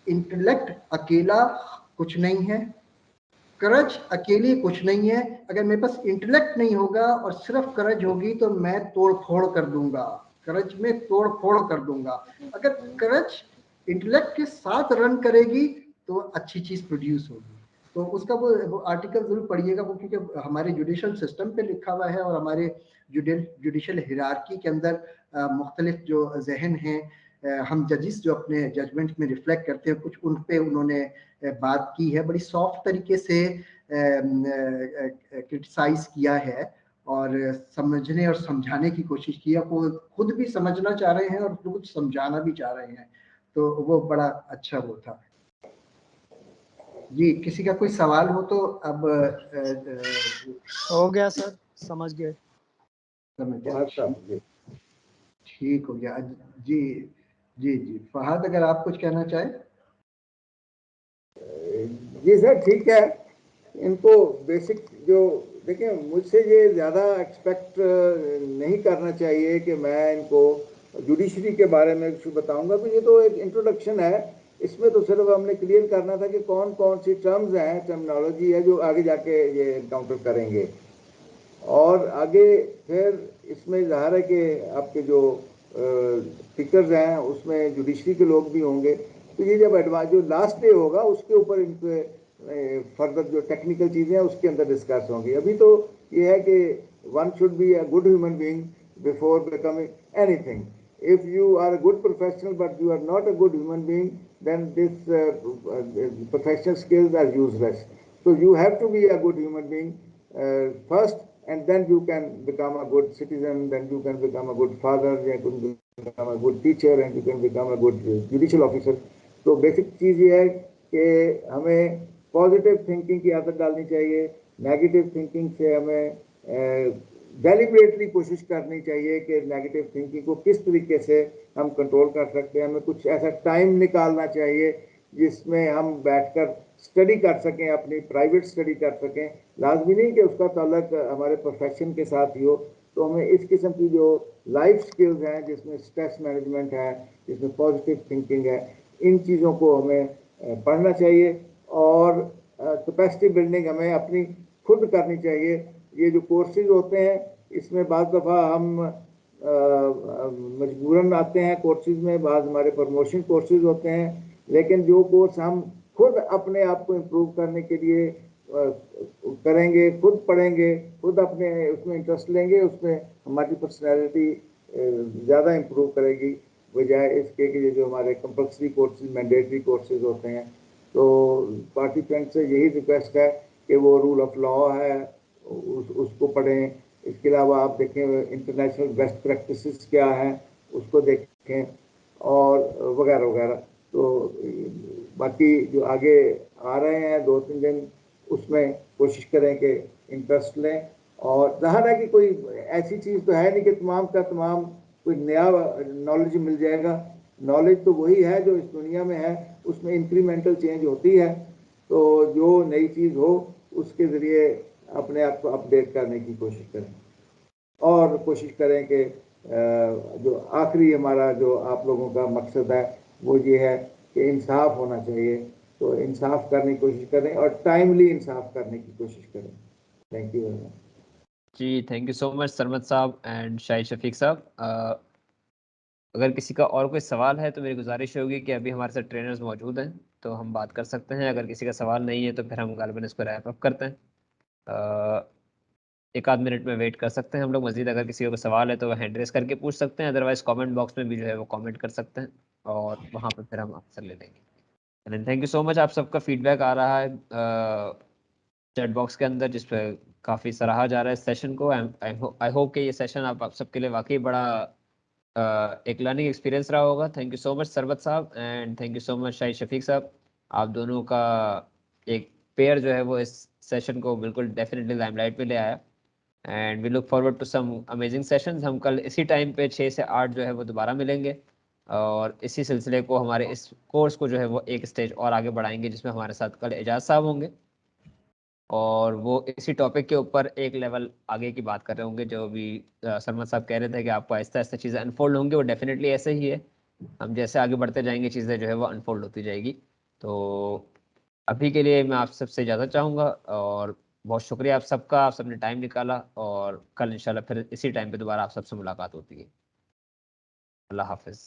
इंटेलेक्ट अकेला कुछ नहीं है, करज अकेली कुछ नहीं है। अगर मेरे पास इंटेलेक्ट नहीं होगा और सिर्फ करज होगी तो मैं तोड़ फोड़ कर दूंगा, करज में तोड़ फोड़ कर दूंगा। अगर करज इंटेलेक्ट के साथ रन करेगी तो अच्छी चीज प्रोड्यूस होगी। तो उसका वो आर्टिकल जरूर पढ़िएगा, वो क्योंकि हमारे जुडिशल सिस्टम पे लिखा हुआ है और हमारे जुडिशल हिरार्की के अंदर मुख्तलिफ जो जहन हैं, हम जजिस जो अपने जजमेंट में रिफ्लेक्ट करते हैं, कुछ उन पे उन्होंने बात की है, बड़ी सॉफ्ट तरीके से क्रिटिसाइज किया है और समझने और समझाने की कोशिश की है। वो खुद भी समझना चाह रहे हैं और खुद समझाना भी चाह रहे हैं। तो वो बड़ा अच्छा वो था। जी, किसी का कोई सवाल हो तो अब हो गया सर, समझ गए। ठीक हो गया जी। जी जी फहद, अगर आप कुछ कहना चाहें। जी सर, ठीक है। इनको बेसिक जो देखिए, मुझसे ये ज़्यादा एक्सपेक्ट नहीं करना चाहिए कि मैं इनको जुडिशरी के बारे में कुछ बताऊंगा। तो ये तो एक इंट्रोडक्शन है, इसमें तो सिर्फ हमने क्लियर करना था कि कौन कौन सी टर्म्स हैं, टर्मिनोलॉजी है जो आगे जाके ये एनकाउंटर करेंगे। और आगे फिर इसमें ज़ाहिर है कि आपके जो स्पीकर्स हैं उसमें जुडिशरी के लोग भी होंगे। तो ये जब एडवांस जो लास्ट डे होगा उसके ऊपर इनके फर्दर जो टेक्निकल चीज़ें हैं उसके अंदर डिस्कस होंगी। अभी तो ये है कि one should be a good human being before becoming anything. If you are a good professional but you are not a good human being, then this professional skills are useless. So you have to be a good human being first, and then you can become a good citizen, then you can become a good father, you can become a good teacher, and you can become a good judicial officer. तो बेसिक चीज़ ये है कि हमें पॉजिटिव थिंकिंग की आदत डालनी चाहिए। नेगेटिव थिंकिंग से हमें डेलिबरेटली कोशिश करनी चाहिए कि नेगेटिव थिंकिंग को किस तरीके से हम कंट्रोल कर सकते हैं। हमें कुछ ऐसा टाइम निकालना चाहिए जिसमें हम बैठकर स्टडी कर सकें, अपनी प्राइवेट स्टडी कर सकें। लाजमी नहीं कि उसका ताल्लुक हमारे प्रोफेशन के साथ ही हो। तो हमें इस किस्म की जो लाइफ स्किल्स हैं, जिसमें स्ट्रेस मैनेजमेंट है, जिसमें पॉजिटिव थिंकिंग है, इन चीज़ों को हमें पढ़ना चाहिए। और कैपेसिटी बिल्डिंग हमें अपनी खुद करनी चाहिए। ये जो कोर्सेज होते हैं इसमें बाज़ दफ़ा हम मजबूरन आते हैं कोर्सेज में, बाद हमारे प्रमोशन कोर्सेज होते हैं। लेकिन जो कोर्स हम खुद अपने आप को इम्प्रूव करने के लिए करेंगे, खुद पढ़ेंगे, खुद अपने उसमें इंटरेस्ट लेंगे, उसमें हमारी पर्सनैलिटी ज़्यादा इम्प्रूव करेगी, बजाय इसके कि जो हमारे कंपल्सरी कोर्सेज, मैंडेटरी कोर्सेज होते हैं। तो पार्टिसिपेंट से यही रिक्वेस्ट है कि वो रूल ऑफ लॉ है उसको पढ़ें। इसके अलावा आप देखें इंटरनेशनल बेस्ट प्रैक्टिसेस क्या हैं उसको देखें, और वगैरह वगैरह। तो बाकी जो आगे आ रहे हैं 2-3 दिन, उसमें कोशिश करें कि इंटरेस्ट लें। और ज़ाहिर है कि कोई ऐसी चीज़ तो है नहीं कि तमाम का तमाम कोई नया नॉलेज मिल जाएगा। नॉलेज तो वही है जो इस दुनिया में है, उसमें इंक्रीमेंटल चेंज होती है। तो जो नई चीज़ हो उसके ज़रिए अपने आप को अपडेट करने की कोशिश करें, और कोशिश करें कि जो आखिरी हमारा जो आप लोगों का मकसद है वो ये है कि इंसाफ होना चाहिए। तो इंसाफ करने की कोशिश करें और टाइमली इंसाफ करने की कोशिश करें। Thank you very much. जी thank you so much Sarmad साहब एंड शाहिद शफीक साहब। अगर किसी का और कोई सवाल है तो मेरी गुजारिश होगी कि अभी हमारे साथ ट्रेनर्स मौजूद हैं तो हम बात कर सकते हैं। अगर किसी का सवाल नहीं है तो फिर हम गालिबन इसको रैप अप करते हैं। एक आध मिनट में वेट कर सकते हैं हम लोग मजीद। अगर किसी को सवाल है तो वह हैंड रेस करके पूछ सकते हैं, अदरवाइज कमेंट बॉक्स में भी जो है वो कमेंट कर सकते हैं और वहाँ पर फिर हम आंसर ले लेंगे। Thank you so much. आप सबका फीडबैक आ रहा है चैट बॉक्स के अंदर जिस पे काफ़ी सराहा जा रहा है इस सेशन को। आई होप कि ये सेशन आप सबके लिए वाकई बड़ा एक लर्निंग एक्सपीरियंस रहा होगा। Thank you so much Sarbat साहब and thank you so much Shahid Shafiq साहब। आप दोनों का एक पेयर जो है वो इस सेशन को बिल्कुल डेफिनेटली लाइमलाइट पे ले आया and we look forward to some amazing sessions. हम कल इसी टाइम पे 6 से 8 जो है वो दोबारा मिलेंगे और इसी सिलसिले को, हमारे इस कोर्स को जो है वो एक स्टेज और आगे बढ़ाएंगे, जिसमें हमारे साथ कल एजाज साहब होंगे और वो इसी टॉपिक के ऊपर एक लेवल आगे की बात कर रहे होंगे। जो भी सरमद साहब कह रहे थे कि आपको आहिस्ता आहिस्ता चीज़ें अनफोल्ड होंगी, वो डेफिनेटली ऐसे ही है। हम जैसे आगे बढ़ते जाएंगे चीज़ें जो है वो अनफोल्ड होती जाएगी। तो अभी के लिए मैं आप सबसे इजाज़त चाहूँगा और बहुत शुक्रिया आप सबका, आप सबने टाइम निकाला और कल इंशाल्लाह फिर इसी टाइम पे दोबारा आप सबसे मुलाकात होती है। अल्लाह हाफिज़।